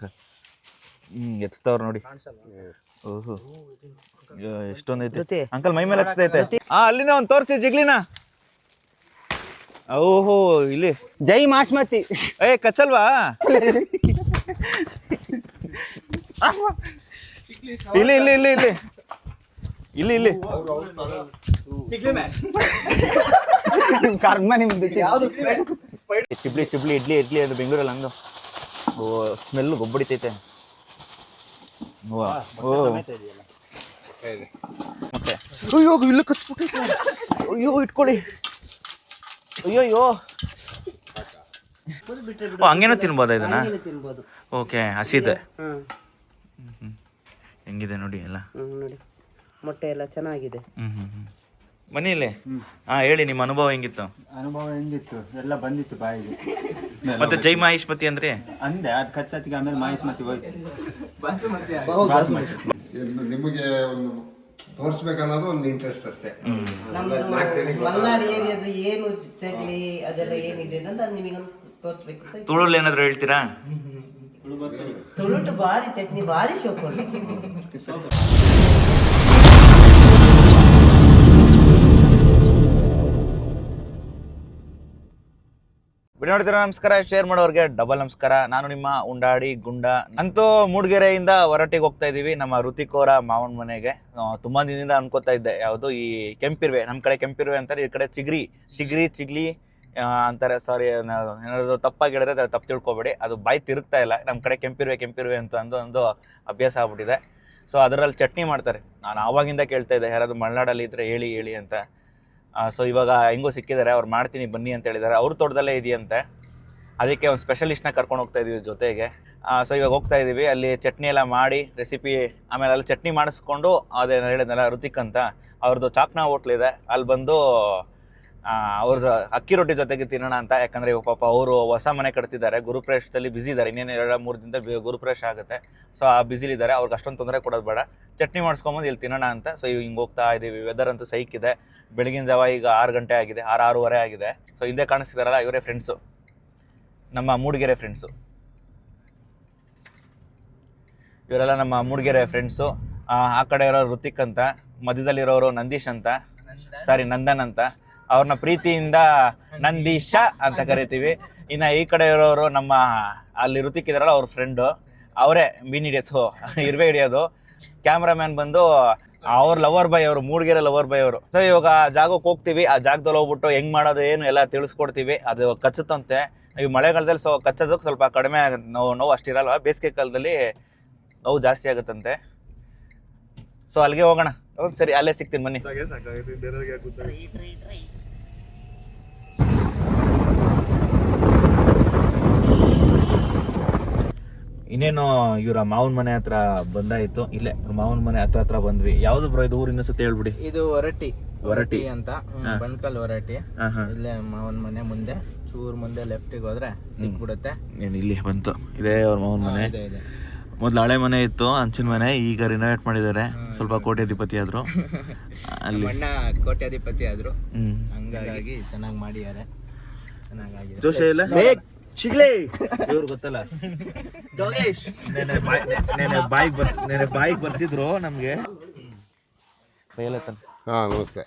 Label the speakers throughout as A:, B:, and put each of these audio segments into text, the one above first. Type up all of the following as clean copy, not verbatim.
A: Uncle. ಎತ್ತವ್ರು ನೋಡಿ. ಓಹೋ ಎಷ್ಟೊಂದೈತೆ uncle, ಮೈ ಮೇಲೆ ಹಚ್ಚತೈತೆ. ಅಲ್ಲಿಂದ ಒಂದು ತೋರಿಸಿ ಜಿಗ್ಲಿನ. ಓಹೋ ಇಲ್ಲಿ
B: ಜೈ ಮಾಸ್ಮತಿ.
A: ಕಚ್ಚಲ್ವಾ? ಇಲ್ಲಿ ಇಲ್ಲಿ ಇಲ್ಲಿ ಇಲ್ಲಿ ಇಲ್ಲಿ ಇಲ್ಲಿ ಚಿಬ್ಲಿ ಚಿಬ್ಲಿ ಇಡ್ಲಿ ಇಡ್ಲಿ ಅದು ಬೆಂಗಳೂರಲ್ಲಿ ಹಂಗ ಸ್ಮೆಲ್ ಗೊಬ್ಬಡಿತೈತೆ. ಮತ್ತೆ ಅಯ್ಯೋ ಇಲ್ಲ ಕಚ್ಬಿಟ್ಟೈತೆ. ಅಯ್ಯೋ ಇಟ್ಕೊಳ್ಳಿ. ಅಯ್ಯೋ ಹಂಗೇನೋ ತಿನ್ಬೋದಾ ಇದನ್ನ? ಓಕೆ, ಹಸಿದೆ. ಹೆಂಗಿದೆ ನೋಡಿ ಎಲ್ಲ.
B: ನೋಡಿ ಮೊಟ್ಟೆ ಎಲ್ಲ ಚೆನ್ನಾಗಿದೆ.
A: ಮನೆಯಲ್ಲಿ ಹೇಳಿ ನಿಮ್ಮ ಅನುಭವ ಹೆಂಗಿತ್ತು?
C: ಅನುಭವ ಹೆಂಗಿತ್ತು? ಎಲ್ಲ ಬಂದಿತ್ತು ಬಾಯಿಗೆ.
A: ಮತ್ತೆ ಜೈ ಮಾಹಿಷ್ಮತಿ ಅಂದ್ರೆ
C: ಅಂದೆ ಅದು ಕಚ್ಚತ್ತಿಗೆ, ಆಮೇಲೆ ಮಾಹಿಷ್ಮತಿ ಹೋಯ್ತು.
D: ನಿಮಗೆ ಒಂದು ತೋರಿಸ್ಬೇಕನ್ನೋದು ಒಂದು ಇಂಟ್ರೆಸ್ಟ್ ಅಷ್ಟೇ.
B: ಮಲ್ನಾಡು ಏರಿಯಾದ ಏನು ಚಕ್ಲಿ ಅದೆಲ್ಲ ಏನಿದೆ ಅಂತ ನಿಮಗೆ ತೋರಿಸ್ಬೇಕು.
A: ತುಳುಲ್ ಏನಾದ್ರು ಹೇಳ್ತೀರಾ?
B: ತುಳುಟು ಭಾರಿ ಚಟ್ನಿ ಭಾರಿ ಶೋಕ.
A: ವಿಡಿಯೋ ನೋಡ್ತೀರಾ? ನಮಸ್ಕಾರ. ಶೇರ್ ಮಾಡೋರಿಗೆ ಡಬಲ್ ನಮಸ್ಕಾರ. ನಾನು ನಿಮ್ಮ ಉಂಡಾಡಿ ಗುಂಡ. ಅಂತೂ ಮೂಡಿಗೆರೆಯಿಂದ ಹೊರಟಿಗೆ ಹೋಗ್ತಾ ಇದೀವಿ ನಮ್ಮ ಋತಿಕೋರ ಮಾವನ ಮನೆಗೆ. ತುಂಬಾ ದಿನದಿಂದ ಅನ್ಕೋತಾ ಇದ್ದೆ, ಯಾವುದು ಈ ಕೆಂಪಿರ್ವೆ, ನಮ್ಮ ಕಡೆ ಕೆಂಪಿರ್ವೆ ಅಂತಾರೆ, ಈ ಕಡೆ ಚಿಗ್ಲಿ ಅಂತಾರೆ. ಸಾರಿ, ಏನಾದ್ರು ತಪ್ಪಾಗಿ ಹೇಳಿದ್ರೆ ತಪ್ಪು ತಿಳ್ಕೊಬೇಡಿ, ಅದು ಬಾಯಿ ತಿರುಗ್ತಾ ಇಲ್ಲ. ನಮ್ಮ ಕಡೆ ಕೆಂಪಿರ್ವೆ ಅಂತ ಒಂದು ಅಭ್ಯಾಸ ಆಗ್ಬಿಟ್ಟಿದೆ. ಸೊ ಅದರಲ್ಲಿ ಚಟ್ನಿ ಮಾಡ್ತಾರೆ. ನಾನು ಆವಾಗಿಂದ ಕೇಳ್ತಾ ಇದ್ದೆ, ಯಾರಾದ್ರು ಮಲೆನಾಡಲ್ಲಿ ಇದ್ರೆ ಹೇಳಿ ಅಂತ. ಸೊ ಇವಾಗ ಹೆಂಗೋ ಸಿಕ್ಕಿದ್ದಾರೆ, ಅವ್ರು ಮಾಡ್ತೀನಿ ಬನ್ನಿ ಅಂತ ಹೇಳಿದ್ದಾರೆ. ಅವ್ರ ತೋಟದಲ್ಲೇ ಇದೆಯಂತೆ, ಅದಕ್ಕೆ ಒಂದು ಸ್ಪೆಷಲಿಸ್ಟ್ನ ಕರ್ಕೊಂಡು ಹೋಗ್ತಾ ಇದೀವಿ ಜೊತೆಗೆ. ಸೊ ಇವಾಗ ಹೋಗ್ತಾ ಇದ್ದೀವಿ, ಅಲ್ಲಿ ಚಟ್ನಿ ಎಲ್ಲ ಮಾಡಿ ರೆಸಿಪಿ, ಆಮೇಲೆ ಅಲ್ಲಿ ಚಟ್ನಿ ಮಾಡಿಸ್ಕೊಂಡು ಅದೇನು ಹೇಳಿದ್ನಲ್ಲ ಋತಿಕ್ ಅಂತ, ಅವ್ರದ್ದು ಚಾಕ್ನಾ ಹೋಟ್ಲಿದೆ, ಅಲ್ಲಿ ಬಂದು ಅವ್ರದ್ದು ಅಕ್ಕಿ ರೊಟ್ಟಿ ಜೊತೆಗೆ ತಿನ್ನೋಣ ಅಂತ. ಯಾಕಂದರೆ ಇವಾಗ ಪಾಪ ಅವರು ಹೊಸ ಮನೆ ಕಟ್ತಿದ್ದಾರೆ, ಗುರುಪ್ರವೇಶದಲ್ಲಿ ಬ್ಯುಸಿ ಇದ್ದಾರೆ. ಇನ್ನೇನು 2-3 ದಿನದ ಗುರುಪ್ರವೇಶ ಆಗುತ್ತೆ. ಸೊ ಆ ಬ್ಯುಸಿಲಿದ್ದಾರೆ, ಅವ್ರಿಗೆ ಅಷ್ಟೊಂದು ತೊಂದರೆ ಕೊಡೋದು ಬೇಡ, ಚಟ್ನಿ ಮಾಡಿಸ್ಕೊಂಬಂದು ಇಲ್ಲಿ ತಿನ್ನೋಣ ಅಂತ. ಸೊ ಹಿಂಗೆ ಹೋಗ್ತಾ ಇದ್ದೀವಿ. ವೆದರ್ ಅಂತೂ ಸೈಕಿದೆ. ಬೆಳಗಿನ ಜಾವ ಈಗ 6 ಗಂಟೆ ಆಗಿದೆ, 6-6:30 ಆಗಿದೆ. ಸೊ ಹಿಂದೆ ಕಾಣಿಸ್ತಿದಾರಲ್ಲ, ಇವರೇ ಫ್ರೆಂಡ್ಸು, ನಮ್ಮ ಮೂಡಿಗೆರೆ ಫ್ರೆಂಡ್ಸು. ಇವರೆಲ್ಲ ನಮ್ಮ ಮೂಡಿಗೆರೆ ಫ್ರೆಂಡ್ಸು. ಆ ಕಡೆ ಇರೋರು ಋತಿಕ್ ಅಂತ, ಮಧ್ಯದಲ್ಲಿರೋರು ನಂದೀಶ್ ಅಂತ, ನಂದನ್ ಅಂತ. ಅವ್ರನ್ನ ಪ್ರೀತಿಯಿಂದ ನಂದೀಶ ಅಂತ ಕರಿತೀವಿ. ಇನ್ನು ಈ ಕಡೆ ಇರೋರು ನಮ್ಮ ಅಲ್ಲಿ ಋತಿಕ್ ಇದಾರಲ್ಲ, ಅವ್ರ ಫ್ರೆಂಡು, ಅವರೇ ಮೀನ್ ಹಿಡಿಯೋದು, ಇರುವೆ ಹಿಡಿಯೋದು. ಕ್ಯಾಮ್ರಾಮ್ಯಾನ್ ಬಂದು ಅವ್ರ ಲವರ್ ಬಾಯ್, ಅವರು ಮೂಡಿಗೆರೆ ಲವರ್ ಬಾಯ್ ಅವರು. ಸೊ ಇವಾಗ ಜಾಗಕ್ಕೆ ಹೋಗ್ತೀವಿ, ಆ ಜಾಗದಲ್ಲಿ ಹೋಗ್ಬಿಟ್ಟು ಹೆಂಗ್ ಮಾಡೋದು ಏನು ಎಲ್ಲ ತಿಳಿಸ್ಕೊಡ್ತೀವಿ. ಅದು ಕಚ್ಚುತ್ತಂತೆ ಈ ಮಳೆಗಾಲದಲ್ಲಿ. ಸೊ ಕಚ್ಚೋದಕ್ಕೆ ಸ್ವಲ್ಪ ಕಡಿಮೆ ನೋವು ಅಷ್ಟಿರಲ್ವ, ಬೇಸಿಗೆ ಕಾಲದಲ್ಲಿ ನೋವು ಜಾಸ್ತಿ ಆಗುತ್ತಂತೆ. ಸೊ ಅಲ್ಲಿಗೆ ಹೋಗೋಣ. ಸರಿ, ಅಲ್ಲೇ ಸಿಗ್ತೀನಿ ಬನ್ನಿ. ಇನ್ನೇನು ಇವರ ಮಾವನ ಮನೆ ಹತ್ರ ಬಂದಾಯ್ತು. ಇಲ್ಲೇ ಮಾವನ ಮನೆ ಹತ್ರ ಬಂದ್ವಿ. ಯಾವ್ದು ಬ್ರೋ ಇದು ಊರಿನ ಸತಿ ಹೇಳ್ಬಿಡಿ.
B: ಇದು ಹೊರಟಿ ಅಂತ, ಬಣ್ಕಲ್ ಹೊರಟಿ. ಇಲ್ಲೇ ಮಾವನ ಮನೆ ಮುಂದೆ ಚೂರ್ ಮುಂದೆ ಲೆಫ್ಟಿಗೆ ಹೋದ್ರೆ ಸಿಕ್ಬಿಡುತ್ತೆ.
A: ಏನು ಇಲ್ಲಿ ಬಂತು, ಇದೇ ಅವ್ರ ಮಾವನ ಮನೆ. ಮೊದ್ಲು ಹಳೆ ಮನೆ ಇತ್ತು, ಹಂಚಿನ ಮನೆ. ಈಗ ರಿನೋವೇಟ್ ಮಾಡಿದ್ದಾರೆ, ಸ್ವಲ್ಪ ಕೋಟ್ಯಾಧಿಪತಿ ಆದ್ರು. ಅಲ್ಲಿ
B: ಕೋಟ್ಯಾಧಿಪತಿ ಆದ್ರು, ಹಂಗಾಗಿ ಚೆನ್ನಾಗಿ ಮಾಡಿದ್ದಾರೆ.
A: ಜೋಶ ಇಲ್ಲ ಇವ್ರು ಗೊತ್ತಲ್ಲ, ಬಾಯಿಗೆ ಬರ್ಸಿದ್ರು ನಮ್ಗೆ.
D: ನಮಸ್ತೆ.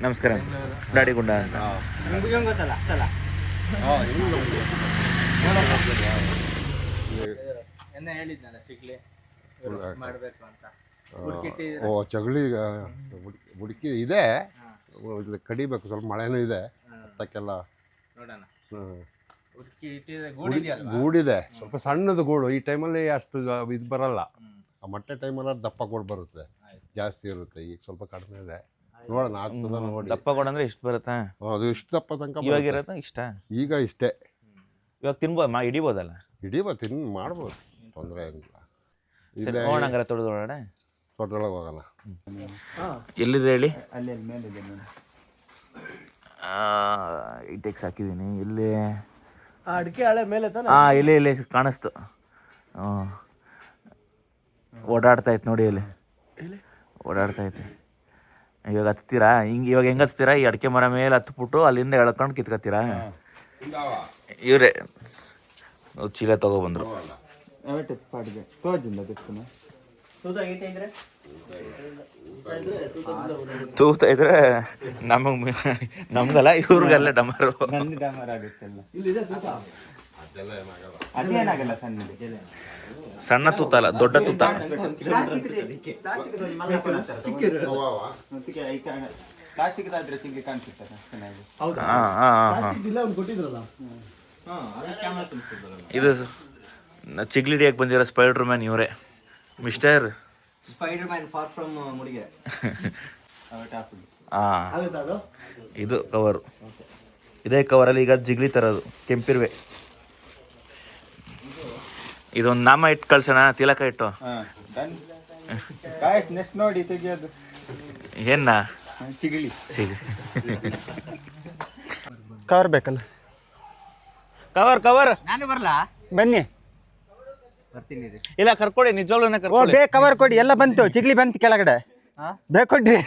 A: ನಮಸ್ಕಾರ. ದಾಡಿ ಗುಂಡ ಅಂತ.
B: ಹೇಳಿದ್ನಲ್ಲ ಚಿಕ್ಲಿ ಮಾಡ್ಬೇಕು ಅಂತ.
D: ಚಗಳಿ ಹುಡುಕಿ ಇದೆ, ಕಡಿಬೇಕು. ಸ್ವಲ್ಪ ಮಳೆನೂ ಇದೆ, ಹತ್ತಕ್ಕೆಲ್ಲ ಗೂಡಿದೆ. ಸ್ವಲ್ಪ ಸಣ್ಣದು ಗೂಡು. ಈ ಟೈಮಲ್ಲಿ ಅಷ್ಟು ಇದು ಬರಲ್ಲ. ಆ ಮೊಟ್ಟೆ ಟೈಮಲ್ಲಿ ದಪ್ಪ ಗೂಡು ಬರುತ್ತೆ, ಜಾಸ್ತಿ ಇರುತ್ತೆ. ಈಗ ಸ್ವಲ್ಪ ಕಡಿಮೆ ಇದೆ, ನೋಡೋಣ ಆಗ್ತದ ನೋಡಿ.
A: ದಪ್ಪ ಗೂಡು ಅಂದ್ರೆ ಇಷ್ಟು ಬರುತ್ತಾ?
D: ಅದು ಇಷ್ಟು ದಪ್ಪ ತನಕ
A: ಇವಾಗ ಇರತ್ತ ಇಷ್ಟ.
D: ಈಗ ಇಷ್ಟೇ.
A: ಇವಾಗ ತಿನ್ಬೋದು, ಹಿಡಿಬೋದಲ್ಲ?
D: ತಿನ್ ಮಾಡ್ಬೋದು, ತೊಂದರೆ ಏನಿಲ್ಲ.
A: ಹೋಗೋಣ ತೊಡೆದೊಳಗಡೆ,
D: ತೋಟದೊಳಗೆ ಹೋಗೋಣ.
A: ಎಲ್ಲಿದೆ ಹೇಳಿ?
C: ಅಲ್ಲಿ ಮೇಲಿದೆ.
A: ಇಟೆಕ್ಸ್ ಹಾಕಿದ್ದೀನಿ. ಇಲ್ಲಿ
B: ಅಡಿಕೆ ಹಳೆ ಮೇಲೆ
A: ಇಲ್ಲಿ ಕಾಣಿಸ್ತು. ಓಡಾಡ್ತಾ ಇತ್ತು ನೋಡಿ, ಇಲ್ಲಿ ಓಡಾಡ್ತಾ ಐತೆ. ಇವಾಗ ಹತ್ತೀರಾ ಹಿಂಗೆ ಇವಾಗ ಹೆಂಗೆ ಹತ್ತೀರಾ ಈ ಅಡಿಕೆ ಮರ ಮೇಲೆ ಹತ್ಬಿಟ್ಟು ಅಲ್ಲಿಂದ ಎಳ್ಕೊಂಡು ಕಿತ್ಕೊತೀರಾ ಇವ್ರೆ ಚೀಲ ತಗೊಬಂದ್ರು ತೂತ ಇದ್ರೆ ನಮ್ಗಲ್ಲ ಇವ್ರಿಗಲ್ಲ ಡಮರು
C: ಅದೇನಾಗಲ್ಲ ಸಣ್ಣದು.
A: ಸಣ್ಣ ತೂತ ಅಲ್ಲ ದೊಡ್ಡ ತೂತ.
C: ಪ್ಲಾಸ್ಟಿಕ್ ಆದ್ರೆ ಚಿಗ್ಲಿ ಕಾಣಿಸುತ್ತೆ ಚೆನ್ನಾಗಿ.
A: ಇದು ಚಿಗ್ಲಿ ಹಿಡಿಯಕ್ಕೆ ಬಂದಿರೋ ಸ್ಪೈಡರ್ ಮ್ಯಾನ್ ಇವರೇ mister
B: Spiderman far from ಮುಡಿಗೆ.
A: ಇದು ಕವರು. ಇದೇ ಕವರಲ್ಲಿ ಈಗ ಜಿಗ್ಲಿ ತರೋದು ಕೆಂಪಿರ್ವೆ. ಇದೊಂದು ನಾಮ ಇಟ್ಟು ಕಳ್ಸೋಣ ತಿಲಕ ಇಟ್ಟು.
C: ನೆಕ್ಸ್ಟ್ ನೋಡಿ ತೆಗಿಯೋದು
A: ಏನ
C: ಚಿಗಳಿ
E: ಕವರ್ ಬೇಕಲ್ಲ.
A: ಕವರ್ ಕವರ್
B: ನಾನು ಬರ್ಲಾ?
E: ಬನ್ನಿ.
B: ಬರ್ತೀನಿ ರೀ.
A: ಇಲ್ಲ ಕರ್ಕೊಡಿ ನಿಜವಾಗ್ಲೂ
E: ಓ
A: ಕರ್ಕೊಡಿ.
E: ಬೇಗ ಕವರ್ ಕೊಡಿ. ಎಲ್ಲ ಬಂತು, ಚಿಗ್ಲಿ ಬಂತು ಕೆಳಗಡೆ. ಬೇಕು ಕೊಡ್ರಿ.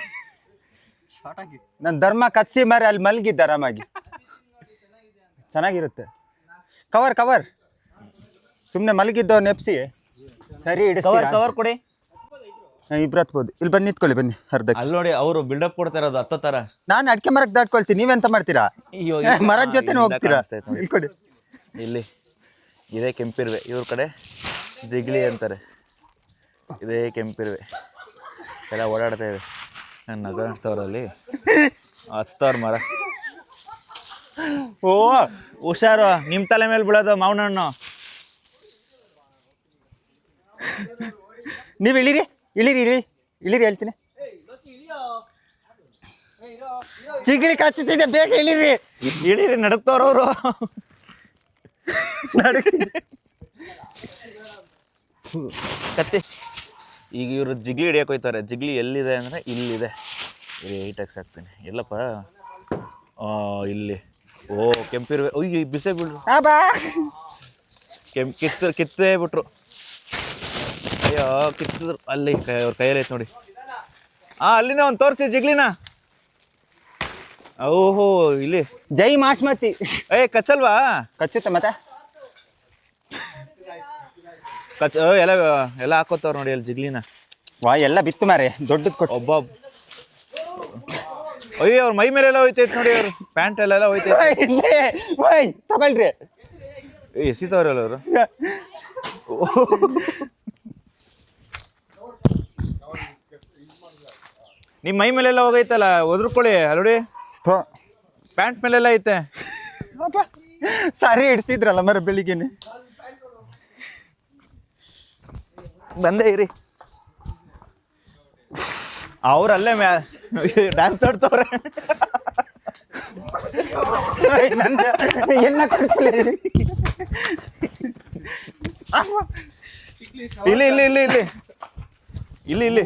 B: ಶಾರ್ಟ್ ಆಗಿ
E: ನನ್ನ ಧರ್ಮ ಕತ್ಸಿ ಮಾರಿ ಅಲ್ಲಿ ಮಲಗಿದ್ದ ಆರಾಮಾಗಿ. ಚೆನ್ನಾಗಿರುತ್ತೆ. ಕವರ್ ಕವರ್ ಸುಮ್ಮನೆ ಮಲಗಿದ್ದೋ ನೆಪ್ಸಿ ಸರಿ
A: ಕವರ್
E: ಇಡಿಸ್ತೀರಾ?
A: ಕವರ್ ಕೊಡಿ.
E: ಇಬ್ರು ಹತ್ಬೋದು. ಇಲ್ಲಿ ಬಂದು ನಿಂತ್ಕೊಳ್ಳಿ ಬನ್ನಿ ಅರ್ಧಕ್ಕೆ.
A: ಅಲ್ಲಿ ನೋಡಿ ಅವರು ಬಿಲ್ಡಪ್ ಕೊಡ್ತಾ ಇರೋದು ಹತ್ತೋ ತರ.
E: ನಾನು ಅಡಿಕೆ ಮರಕ್ಕೆ ದಾಟ್ಕೊಳ್ತೀನಿ, ನೀವೆಂತ ಮಾಡ್ತೀರಾ?
A: ಅಯ್ಯೋ,
E: ಮರದ ಜೊತೆನೇ ಹೋಗ್ತೀರಾ?
A: ಕಾಣಿಸ್ತಾ ಐತೆ ನೋಡಿ.
E: ಇಲ್ಲಿ ಕೊಡಿ.
A: ಇಲ್ಲಿ ಇದೇ ಕೆಂಪಿರ್ವೆ, ಇವ್ರ ಕಡೆ ಜಿಗ್ಲಿ ಅಂತಾರೆ. ಇದೇ ಕೆಂಪಿರ್ವೆ ಎಲ್ಲ ಓಡಾಡ್ತಾ ಇವೆ. ನಗಾಡ್ತವ್ರಲ್ಲಿ ಹಚ್ತವ್ರ ಮರ.
E: ಓ
A: ಹುಷಾರು, ನಿಮ್ಮ ತಲೆ ಮೇಲೆ ಬೀಳೋದು ಮಾವಿನ ಹಣ್ಣು.
E: ನೀವು ಇಳಿರಿ ಇಳಿರಿ ಇಳಿ ಇಳಿರಿ ಹೇಳ್ತೀನಿ. ಚಿಗ್ಲಿ ಕಚ್ಚುತ್ತಿದೆ, ಬೇಗ ಇಳಿರಿ.
A: ಇಳೀರಿ, ನಡುಕ್ತವ್ರವ್ರು. ಕತ್ತಿ. ಈಗ ಇವರು ಜಿಗ್ಲಿ ಹಿಡಿಯಕ್ಕೆ ಹೋಯ್ತಾರೆ. ಜಿಗ್ಲಿ ಎಲ್ಲಿದೆ ಅಂದರೆ ಇಲ್ಲಿದೆ. ಇಲ್ಲಿ ಏಟಾಗಿ ಸಾಕ್ತೀನಿ. ಎಲ್ಲಪ್ಪ ಇಲ್ಲಿ. ಓ ಕೆಂಪಿರುವೆ. ಅಯ್ಯೋ ಬಿಸೆ ಬಿಡ್ರು. ಕಿತ್ತೇ ಬಿಟ್ರು. ಅಯ್ಯೋ ಕಿತ್ತಿದ್ರು. ಅಲ್ಲಿ ಅವ್ರ ಕೈಯಲ್ಲಿ ಐತೆ ನೋಡಿ. ಅಲ್ಲಿಂದ ಒಂದು ತೋರಿಸಿ ಜಿಗ್ಲಿನ. ಓಹೋ ಇಲ್ಲಿ
E: ಜೈ ಮಾಸ್ಮತಿ.
A: ಕಚ್ಚಲ್ವಾ?
E: ಕಚ್ಚುತ್ತೆ ಮತ್ತೆ.
A: ಎಲ್ಲ ಎಲ್ಲ ಹಾಕೋತವ್ರು ನೋಡಿ ಅಲ್ಲಿ ಜಿಗ್ಲಿನ.
E: ವಾ ಎಲ್ಲ ಬಿತ್ತು ಮಾರೆ, ದೊಡ್ಡದು ಕೊಟ್ಟು.
A: ಒಬ್ಬ ಅಯ್ಯೋ ಅವ್ರ ಮೈ ಮೇಲೆಲ್ಲ ಹೋಯ್ತೈತೆ ನೋಡಿ. ಅವ್ರು ಪ್ಯಾಂಟ್ ಎಲ್ಲ ಹೋಯ್ತೈತೆ.
E: ತಗೊಳ್ರಿ.
A: ಎಸಿತವ್ರಲ್ಲ ಅವರು. ನಿಮ್ಮ ಮೈ ಮೇಲೆಲ್ಲ ಹೋಗೈತಲ್ಲ, ಒದ್ರುಕೊಳ್ಳಿ. ಅಲ್ಲೋಡಿ ಪ್ಯಾಂಟ್ ಮೇಲೆಲ್ಲ ಐತೆ.
E: ಸಾರಿ ಹಿಡ್ಸಿದ್ರಲ್ಲ ಮರ ಬೆಳಿಗ್ಗೆನೆ.
A: ಬಂದೇ ಇರಿ. ಅವ್ರಲ್ಲೇ ಡ್ಯಾನ್ಸ್ ಆಡ್ತವ್ರೆ.
E: ಎಲ್ಲ ಕೊಡ್ತಿಲ್ಲ.
A: ಇಲ್ಲಿ ಇಲ್ಲಿ ಇಲ್ಲಿ ಇಲ್ಲಿ ಇಲ್ಲಿ ಇಲ್ಲಿ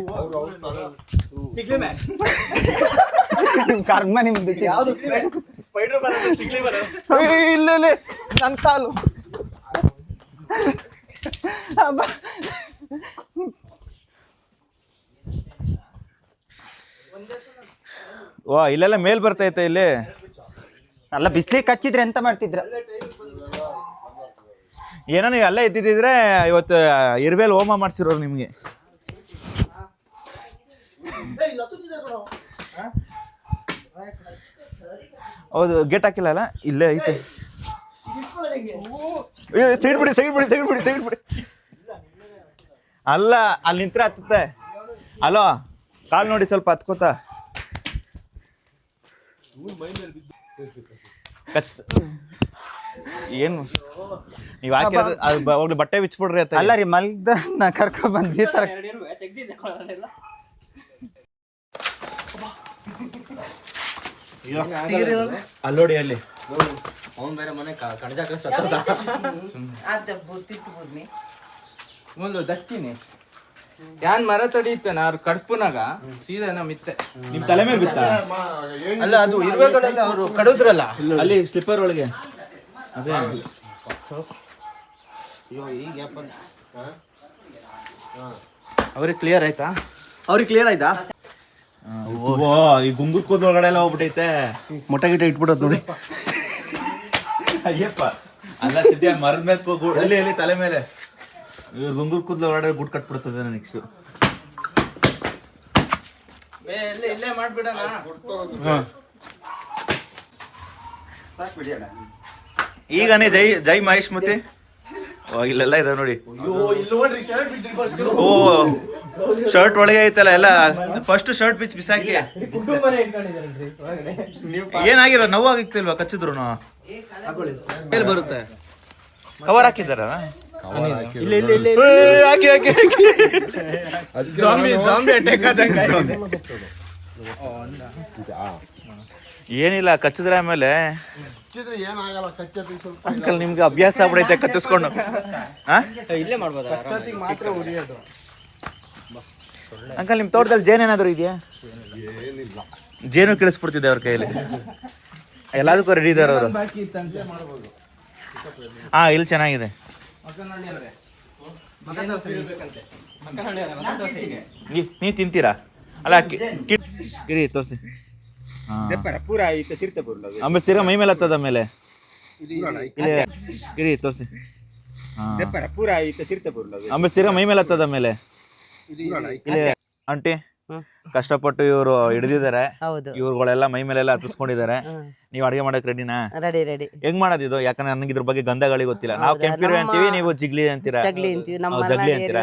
E: ಕರ್ಮ ನಿಮ್ದು.
A: ಇಲ್ಲ ಇಲ್ಲಿ ನನ್ನ ಕಾಲು. ವಾ ಇಲ್ಲೆಲ್ಲ ಮೇಲ್ ಬರ್ತೈತೆ ಇಲ್ಲಿ.
E: ಅಲ್ಲ ಬಿಸ್ಲಿಗೆ ಕಚ್ಚಿದ್ರೆ ಎಂತ ಮಾಡ್ತಿದ್ರ?
A: ಏನೋ ನೀವು ಅಲ್ಲೇ ಇದ್ದಿದ್ರೆ ಇವತ್ತು ಇರ್ವೇಲ್ ಹೋಮ ಮಾಡ್ಸಿರೋರು ನಿಮ್ಗೆ. ಹೌದು, ಗೇಟ್ ಹಾಕಿಲ್ಲ ಅಲ್ಲ, ಇಲ್ಲೇ ಐತೆ. ಸೈಡ್ ಬಿಡಿ ಸೈಡ್ ಬಿಡಿ ಸೈಡ್ ಬಿಡಿ ಸೈಡ್ ಬಿಡಿ. ಅಲ್ಲ ಅಲ್ಲಿ ನಿಂತ್ರೆ ಹತ್ತುತ್ತೆ. ಅಲೋ ಕಾಲು ನೋಡಿ ಸ್ವಲ್ಪ ಹತ್ಕೋತ. ಏನು ನೀವು ಹಾಕಿರೋದು ಅದು ಹೋಗ್ಲಿ, ಬಟ್ಟೆ ಬಿಚ್ಬಿಡ್ರಿ ಅಂತ.
E: ಅಲ್ಲ ರೀ, ಮಲ್ದ ನಾ ಕರ್ಕೊ ಬಂದು ಈ ತರ.
A: ಅಲ್ಲೋಡಿ ಅಲ್ಲಿ
B: ಅವ್ನು ಬೇರೆ ಮನೆ ಕಣಜಾಕ ಒಂದು ದಕ್ಕಿನಿ ಯಾನ್ ಮರ ತಡೀತೆ ಅವ್ರು ಕಡ್ಪುನಾಗ ಸೀದಾ ಮಿತ್ತೆ
A: ನಿಮ್ ತಲೆ ಮೇಲೆ ಬಿತ್ತ.
B: ಅಲ್ಲ ಅದು ಇರುವೆಗಳೆಲ್ಲ ಅವರು ಕಡಿದ್ರಲ್ಲ
A: ಅಲ್ಲಿ ಸ್ಲಿಪ್ಪರ್ ಒಳಗೆ. ಅದೇ
B: ಅವ್ರಿಗೆ ಕ್ಲಿಯರ್ ಆಯ್ತಾ?
A: ಈ ಗುಂಗುರ್ ಕೂದಲು ಒಳಗಡೆ ಎಲ್ಲ ಹೋಗ್ಬಿಟ್ಟೈತೆ ಮೊಟ್ಟೆ ಗಿಟ್ಟ ಇಟ್ಬಿಡೋದು ನೋಡಿ. ಅಯ್ಯಪ್ಪ ಅಲ್ಲ ಸಿದ್ಯ ಮರದ ಮೇಲೆ ಎಲ್ಲಿ ತಲೆ ಮೇಲೆ ಇವ್ರು ಗುಂಗುರ್ ಕೂದಲು ಒಳಗಡೆ ಗುಡ್ ಕಟ್ಬಿಡ್ತದೆ ನೆಕ್ಸ್ಟ್.
B: ಇಲ್ಲೇ ಮಾಡ್ಬಿಡೋಣ.
C: ಸಾಕ್ಬಿಡಿ ಅಣ್ಣ.
A: ಈಗನೇ ಜೈ ಮಹೇಶ್ ಮತ್ತೆ ಇಲ್ಲೆಲ್ಲ ಇದೆ ನೋಡಿ. ಓ ಶರ್ಟ್ ಒಳಗೆ ಐತಲ್ಲ ಎಲ್ಲ. ಫಸ್ಟ್ ಶರ್ಟ್ ಬಿಸಾಕಿ. ಏನಾಗಿರೋ ನೋವಾಗಿರ್ತಿಲ್ವಾ ಕಚ್ಚಿದ್ರು?
B: ಬರುತ್ತೆ
A: ಕವರ್ ಹಾಕಿದಾರ? ಏನಿಲ್ಲ ಕಚ್ಚಿದ್ರೆ ಆಮೇಲೆ
D: ಏನಾಗಲ್ಲ, ಕಚ್ಚತಿ ಸ್ವಲ್ಪ.
A: ಅಂಕಲ್ ನಿಮ್ಗೆ ಅಭ್ಯಾಸ ಆಗ್ಬಿಡೈತೆ ಕಚ್ಚಿಸ್ಕೊಂಡು.
B: ಇಲ್ಲೇ ಮಾಡ್ಬೋದಾ? ಮಾತ್ರ ಉರಿಯೋದು.
A: ಅಂಕಲ್ ನಿಮ್ ತೋಟದಲ್ಲಿ ಜೇನು ಏನಾದ್ರು ಇದೆಯಾ?
D: ಏನಿಲ್ಲ,
A: ಜೇನು ಕೇಳಿಸ್ಬಿಡ್ತಿದೆ ಅವ್ರ ಕೈಯಲ್ಲಿ. ಎಲ್ಲದಕ್ಕೂ ರೆಡಿ ಇದಾರೆ ಅವರು. ಹಾ ಇಲ್ಲಿ ಚೆನ್ನಾಗಿದೆ. ನೀವ್ ತಿಂತೀರಾ? ಅಲ್ಲ ಕಿರಿ ತೋರಿಸಿ.
C: ಪೂರ ಆಯ್ತು ತಿರ್ತೆ ಬರಲ್ಲ.
A: ಆಮೇಲೆ ತಿರ್ಗಾ ಮೈ ಮೇಲೆ ಹತ್ತದ ಮೇಲೆ ಕಿರಿ ತೋರಿಸಿ.
C: ಪೂರ ಆಯ್ತು ತಿರ್ತೆ ಬರಲ್ಲ.
A: ಆಮೇಲೆ ತಿರ್ಗಾ ಮೈ ಮೇಲೆ ಹತ್ತದ ಮೇಲೆ ಇಲ್ಲಿ ಆಂಟಿ ಕಷ್ಟಪಟ್ಟು ಇವರು ಹಿಡಿದಿದ್ದಾರೆ. ಇವ್ರುಗಳೆಲ್ಲ ಮೈ ಮೇಲೆಲ್ಲ ಹತ್ತಿಸ್ಕೊಂಡಿದ್ದಾರೆ. ನೀವು ಅಡಿಗೆ ಮಾಡಕ್ ರೆಡಿನಾ?
F: ರೆಡಿ.
A: ಹೆಂಗ್ ಮಾಡೋದಿದು? ಯಾಕಂದ್ರೆ ನನಗೆ ಇದ್ರ ಬಗ್ಗೆ ಗಂಧಗಳಿಗೆ ಗೊತ್ತಿಲ್ಲ. ನಾವು ಕೆಂಪಿರು ಅಂತೀವಿ, ನೀವು ಜಿಗ್ಲಿ ಅಂತೀರಾ?
F: ಜಗ್ಲಿ ಅಂತೀವಿ. ನಮ್ಮ
A: ಜಗ್ಲಿ ಅಂತೀರಾ?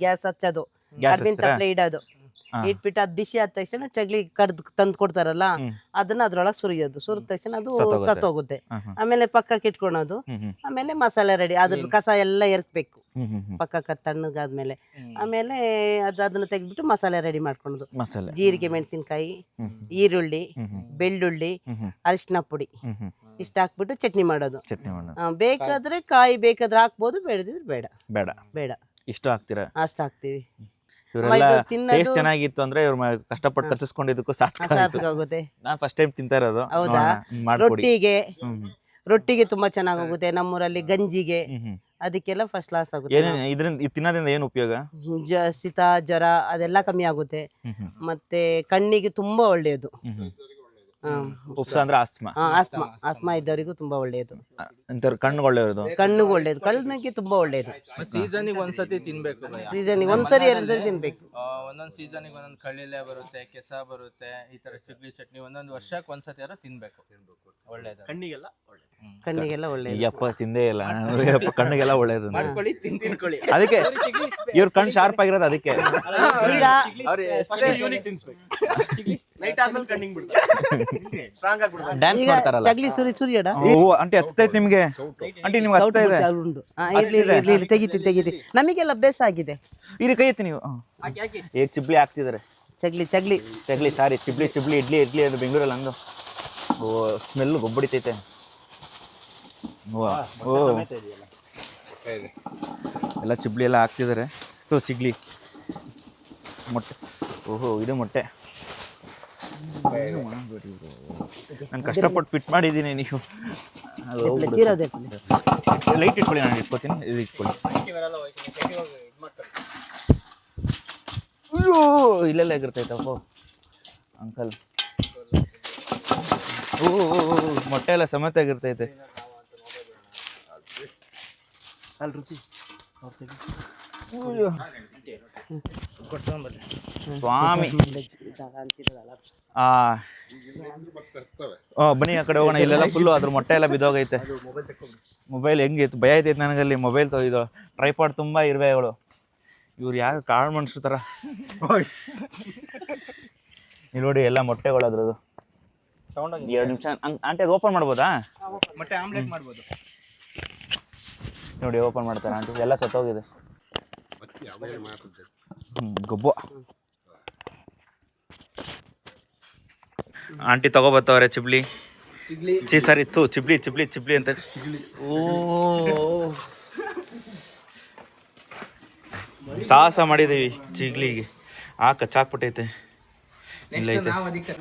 F: ಗ್ಯಾಸ್ ಹಚ್ಚೋದು, ಕಬ್ಬಿನ ತಪ್ಪಲೆ ಇಡೋದು, ಇಟ್ಬಿಟ್ಟು ಅದ್ ಬಿಸಿ ಆದ ತಕ್ಷಣ ಚಗ್ಲಿ ಕಡ್ದು ತಂದು ಕೊಡ್ತಾರಲ್ಲ, ಅದನ್ನ ಅದ್ರೊಳಗೆ ಸುರಿಯೋದು. ಸುರಿದ ತಕ್ಷಣ ಅದು ಸತ್ತೋಗುತ್ತೆ. ಆಮೇಲೆ ಪಕ್ಕಕ್ಕೆ ಇಟ್ಕೊಳೋದು. ಆಮೇಲೆ ಮಸಾಲೆ ರೆಡಿ. ಅದ್ರ ಕಸ ಎಲ್ಲ ಎರ್ಕ್ಬೇಕು ಪಕ್ಕಕ್ಕೆ ತಣ್ಣಗಾದ್ಮೇಲೆ. ಆಮೇಲೆ ಅದನ್ನ ತೆಗೆದ್ಬಿಟ್ಟು ಮಸಾಲೆ ರೆಡಿ ಮಾಡ್ಕೊಳೋದು. ಜೀರಿಗೆ, ಮೆಣಸಿನ್ಕಾಯಿ, ಈರುಳ್ಳಿ, ಬೆಳ್ಳುಳ್ಳಿ, ಅರಿಶಿನ ಪುಡಿ ಇಷ್ಟ ಹಾಕ್ಬಿಟ್ಟು ಚಟ್ನಿ ಮಾಡೋದು. ಬೇಕಾದ್ರೆ ಕಾಯಿ ಬೇಕಾದ್ರೆ ಹಾಕ್ಬೋದು, ಬೇಡದಿದ್ರೆ ಬೇಡ. ಬೇಡ
A: ಇಷ್ಟು ಹಾಕ್ತೀರಾ?
F: ಅಷ್ಟು ಹಾಕ್ತಿವಿ.
A: ಇವರೆಲ್ಲ ಟೇಸ್ಟ್ ಚೆನ್ನಾಗಿತ್ತು ಅಂದ್ರೆ ಇವ್ರು ಕಷ್ಟಪಟ್ಟು ಕಚ್ಚಿಸ್ಕೊಂಡಿದ್ದಕ್ಕೂ ಸಾಕಾಗುತ್ತೆ. ನಾನು ಫಸ್ಟ್ ಟೈಮ್ ತಿಂತಾ ಇರೋದು.
F: ಹೌದಾ? ರೊಟ್ಟಿಗೆ ತುಂಬಾ ಚೆನ್ನಾಗಿ ಹೋಗುತ್ತೆ. ನಮ್ಮೂರಲ್ಲಿ ಗಂಜಿಗೆ ಅದಕ್ಕೆಲ್ಲ ಫಸ್ಟ್ ಕ್ಲಾಸ್ ಆಗುತ್ತೆ.
A: ಇದರಿಂದ ತಿನ್ನೋದ್ರಿಂದ ಏನು ಉಪಯೋಗ?
F: ಶೀತ, ಜ್ವರ ಅದೆಲ್ಲ ಕಮ್ಮಿ ಆಗುತ್ತೆ. ಮತ್ತೆ ಕಣ್ಣಿಗೆ ತುಂಬಾ ಒಳ್ಳೆಯದು.
A: ಉಪ್ಸ ಅಂದ್ರೆ
F: ಆಸ್ಮಾ ಇದ್ದವರಿಗೂ ತುಂಬಾ ಒಳ್ಳೆಯದು.
A: ಕಣ್ಣಿಗೆ ಒಳ್ಳೆಯದು.
F: ಕಣ್ಣಿಗೆ ತುಂಬಾ ಒಳ್ಳೆಯದು.
B: ಸೀಸನಿಗೆ ಒಂದ್ಸತಿ ತಿನ್ಬೇಕು.
F: ಸೀಸನಿಗೆ ಒಂದ್ಸರಿ 2 ಸರಿ ತಿನ್ಬೇಕು.
B: ಒಂದೊಂದ್ ಸೀಸನಿಗೆ ಒಂದೊಂದ್ ಕಳ್ಳಿಲೆ ಬರುತ್ತೆ, ಕೆಸ ಬರುತ್ತೆ, ಈ ತರ ಚಿಗ್ಲಿ ಚಟ್ನಿ ಒಂದೊಂದು ವರ್ಷಕ್ಕೆ ಒಂದ್ಸತಿ ತಿನ್ಬೇಕು. ಒಳ್ಳೇದು ಕಣ್ಣಿಗೆಲ್ಲ. ಕಣ್ಣಿಗೆಲ್ಲ ಒಳ್ಳೇದು.
A: ಯಪ್ಪ ತಿಂದೇ ಇಲ್ಲ ಕಣ್ಣಿಗೆಲ್ಲ ಒಳ್ಳೇದು.
B: ತಿನ್ಕೊಳ್ಳಿ.
A: ಅದಕ್ಕೆ ಇವ್ರ ಕಣ್ ಶಾರ್ಪ್ ಆಗಿರೋದು ಅದಕ್ಕೆ. ಡ್ಯಾನ್ಸ್ ಮಾಡ್ತಾರಲ್ಲ.
F: ಚಗ್ಲಿ ಸುರಿ ಅಡ.
A: ಆಂಟಿ ಹತ್ತೈತೆ ನಿಮ್ಗೆ? ಆಂಟಿ ನಿಮ್ಗೆ ಹತ್ತಾ ಇದೆ?
F: ಇರ್ಲಿ ತೆಗಿತಿ. ನಮಗೆಲ್ಲ ಅಭ್ಯಾಸ ಆಗಿದೆ.
A: ಇಲ್ಲಿ ಕೈ ಎತ್ತಿ ನೀವು. ಈಗ ಚಿಬ್ಲಿ ಹಾಕ್ತಿದ್ದಾರೆ.
F: ಚಗ್ಲಿ
A: ಸಾರಿ ಚಿಬ್ಲಿ ಇಡ್ಲಿ ಅದು ಬೆಂಗಳೂರಲ್ಲಿ ಅಂದು. ಓ ಸ್ಮೆಲ್ ಗೊಬ್ಬಡಿತೈತೆ. ಎಲ್ಲ ಚಿಬ್ಲಿ ಎಲ್ಲ ಹಾಕ್ತಿದ್ದಾರೆ. ಚಿಗ್ಲಿ ಮೊಟ್ಟೆ. ಓಹೋ ಇದು ಮೊಟ್ಟೆ. ನಾನು ಕಷ್ಟಪಟ್ಟು ಫಿಟ್ ಮಾಡಿದ್ದೀನಿ. ನೀವು ಲೈಟ್ ಇಟ್ಕೊಳ್ಳಿ, ನಾನು ಇಟ್ಕೋತೀನಿ. ಇದು ಇಟ್ಕೊಳ್ಳಿ. ಅಯ್ಯೋ ಇಲ್ಲೆಲ್ಲ ಆಗಿರ್ತೈತಪ್ಪ ಅಂಕಲ್. ಓ ಮೊಟ್ಟೆ ಎಲ್ಲ ಸಮೇತ ಆಗಿರ್ತೈತೆ. ಸ್ವಾಮಿ ಬನ್ನಿ ಆ ಕಡೆ ಹೋಗೋಣ. ಇಲ್ಲೆಲ್ಲ ಫುಲ್ಲು ಅದ್ರ ಮೊಟ್ಟೆ ಎಲ್ಲ ಬಿದ್ದೋಗೈತೆ. ಮೊಬೈಲ್ ಹೆಂಗಿತ್ತು ಭಯ ಐತೈತೆ ನನಗಲ್ಲಿ. ಮೊಬೈಲ್ ಇದು ಟ್ರೈಪಾಡ್ ತುಂಬ ಇರುವೆಗಳು. ಇವ್ರು ಯಾರು ಕಾಳು ಮನುಷ್ಯರ ಥರ. ಇಲ್ಲಿ ನೋಡಿ ಎಲ್ಲ ಮೊಟ್ಟೆಗಳು ಅದ್ರದ್ದು. 2 ನಿಮಿಷ ಆಂಟಿ ಅದು ಓಪನ್ ಮಾಡ್ಬೋದಾ?
B: ಮೊಟ್ಟೆ ಆಮ್ಲೆಟ್ ಮಾಡ್ಬೋದು
A: ನೋಡಿ. ಓಪನ್ ಮಾಡ್ತಾರೆ ಆಂಟಿ. ಎಲ್ಲ ಸತ್ತೋಗಿದೆ. ಗೊಬ್ಬ ಆಂಟಿ ತಗೋಬತ್ತವ್ರೆ ಚಿಬ್ಲಿ. ಸರ್ ಇತ್ತು ಚಿಬ್ಲಿ ಅಂತ. ಓ ಸಾಹಸ ಮಾಡಿದೀವಿ ಚಿಗ್ಲಿಗೆ. ಕಚ್ಚಾಕ್ಬಿಟ್ಟೈತೆ. ಇಲ್ಲ ಐತೆ.
B: ನಾವು ಅದಕ್ಕೆ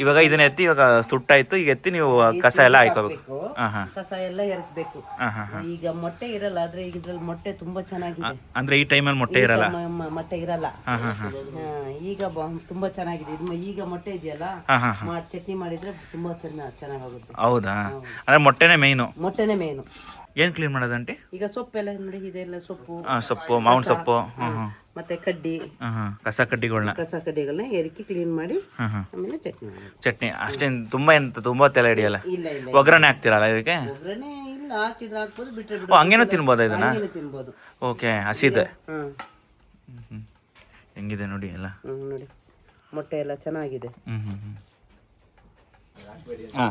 A: ಇವಾಗ ಇದನ್ನ ಎತ್ತಿ ಇವಾಗ ಸುಟ್ಟಾಯ್ತು, ಈಗ ಎತ್ತಿ ನೀವು ಕಸ ಎಲ್ಲ ಹಾಕೋಬೇಕು. ಹಾ ಹಾ
F: ಕಸ ಎಲ್ಲ ಎರ್ಕ್ಬೇಕು.
A: ಹಾ ಹಾ ಹಾ.
F: ಈಗ ಮೊಟ್ಟೆ ಇರಲ್ಲ, ಆದ್ರೆ ಈಗ ಇದ್ರಲ್ಲಿ ಮೊಟ್ಟೆ ತುಂಬಾ ಚೆನ್ನಾಗಿದೆ.
A: ಅಂದ್ರೆ ಈ ಟೈಮಲ್ಲಿ ಮೊಟ್ಟೆ ಇರಲ್ಲ.
F: ಮೊಟ್ಟೆ ಇರಲ್ಲ.
A: ಹಾ ಹಾ ಹಾ.
F: ಈಗ ತುಂಬಾ ಚೆನ್ನಾಗಿದೆ. ಈಗ ಮೊಟ್ಟೆ ಇದೆಯಲ್ಲ,
A: ಹಾ ಹಾ ಹಾ.
F: ಚಟ್ನಿ ಮಾಡಿದ್ರೆ ತುಂಬಾ ಚೆನ್ನಾಗುತ್ತೆ.
A: ಹೌದಾ? ಅಂದ್ರೆ ಮೊಟ್ಟೆನೇ ಮೇಯ್ನು.
F: ಮೊಟ್ಟೆನೇ ಮೇನು.
A: ಏನ್ ಕ್ಲೀನ್ ಮಾಡೋದಂಟಿ?
F: ಈಗ ಸೊಪ್ಪೆಲ್ಲ ನೋಡಿ, ಇದೆಲ್ಲ ಸೊಪ್ಪು,
A: ಸೊಪ್ಪು, ಮಾವಿನ ಸೊಪ್ಪು,
F: ಮತ್ತೆ ಕಡ್ಡಿ,
A: ಕಸ ಕಡ್ಡಿಗಳನ್ನ
F: ಕಡ್ಡಿಗಳನ್ನ ಎರ್ಕಿ ಕ್ಲೀನ್ ಮಾಡಿ ಆಮೇಲೆ ಚಟ್ನಿ ಮಾಡೋದು.
A: ಚಟ್ನಿ ಅಷ್ಟೇನ್ ತುಂಬಾ ತೆಲೆ ಹಿಡಿಯಲ್ಲ.
F: ಇಲ್ಲ ಇಲ್ಲ,
A: ಒಗ್ಗರಣೆ ಹಾಕ್ತಿರಲ್ಲ ಇದಕ್ಕೆ?
F: ಒಗ್ಗರಣೆ ಇಲ್ಲ, ಹಾಕಿದ್ರೆ ಹಾಕ್ಬೋದು, ಬಿಟ್ರೆ
A: ಓ, ಹಂಗೇನೂ ತಿನ್ಬೋದಾ ಇದನ್ನ?
F: ತಿನ್ಬೋದು.
A: ಓಕೆ, ಹಸಿದೆ.
F: ಹ್ಮ್
A: ಹೆಂಗಿದೆ ನೋಡಿ ಎಲ್ಲ.
F: ನೋಡಿ ಮೊಟ್ಟೆ ಎಲ್ಲ ಚೆನ್ನಾಗಿದೆ.
A: ಹಾ.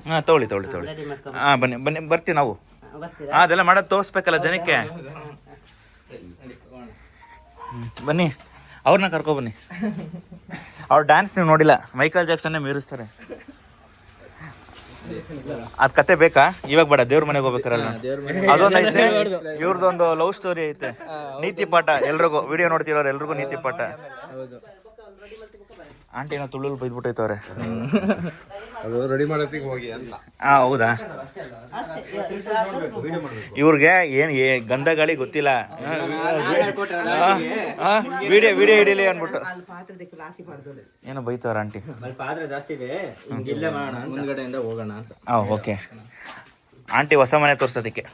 A: ಹಾ, ತಗೊಳ್ಳಿ.
F: ರೆಡಿ ಮಾಡ್ಕೊಂಡು
A: ಹಾ, ಬನ್ನಿ ಬರ್ತೀವಿ ನಾವು.
F: ಬರ್ತೀರಾ?
A: ಅದೆಲ್ಲ ಮಾಡೋದು ತೋರಿಸ್ಬೇಕಲ್ಲ ಜನಕ್ಕೆ. ಬನ್ನಿ, ಅವ್ರನ್ನ ಕರ್ಕೊ ಬನ್ನಿ. ಅವ್ರ ಡ್ಯಾನ್ಸ್ ನೀವು ನೋಡಿಲ್ಲ, ಮೈಕಲ್ ಜಾಕ್ಸನ್ನೇ ಮೀರಿಸ್ತಾರೆ. ಅದ್ ಕತೆ ಬೇಕಾ? ಇವಾಗ ಬೇಡ, ದೇವ್ರ ಮನೆಗೆ ಹೋಗ್ಬೇಕಾರಲ್ಲ. ಅದೊಂದು ಐತೆ, ಇವ್ರದೊಂದು ಲವ್ ಸ್ಟೋರಿ ಐತೆ, ನೀತಿ ಪಾಠ. ಎಲ್ರಿಗೂ ವಿಡಿಯೋ ನೋಡ್ತಿರೋರು ಎಲ್ರಿಗೂ ನೀತಿ ಪಾಠ. ಆಂಟಿ ಏನೋ ತುಳುಲ್ ಬೈದ್ಬಿಟ್ಟೈತವ್ರೆ.
D: ಅದು ರೆಡಿ ಮಾಡೋದಕ್ಕೆ ಹೋಗಿ ಅಂತ.
A: ಹೌದಾ? ಇವ್ರಿಗೆ ಏನ್ ಗಂಧ ಗಾಳಿ ಗೊತ್ತಿಲ್ಲ. ವಿಡಿಯೋ ಹಿಡೀಲಿ ಅನ್ಬಿಟ್ಟು ಏನೋ ಬೈತವ್ರ ಆಂಟಿ.
B: ಮುಂದ್ಗಡೆಯಿಂದ ಹೋಗೋಣ ಅಂತ.
A: ಓಕೆ. ಆಂಟಿ ಹೊಸ ಮನೆ ತೋರ್ಸೋದಕ್ಕೆ.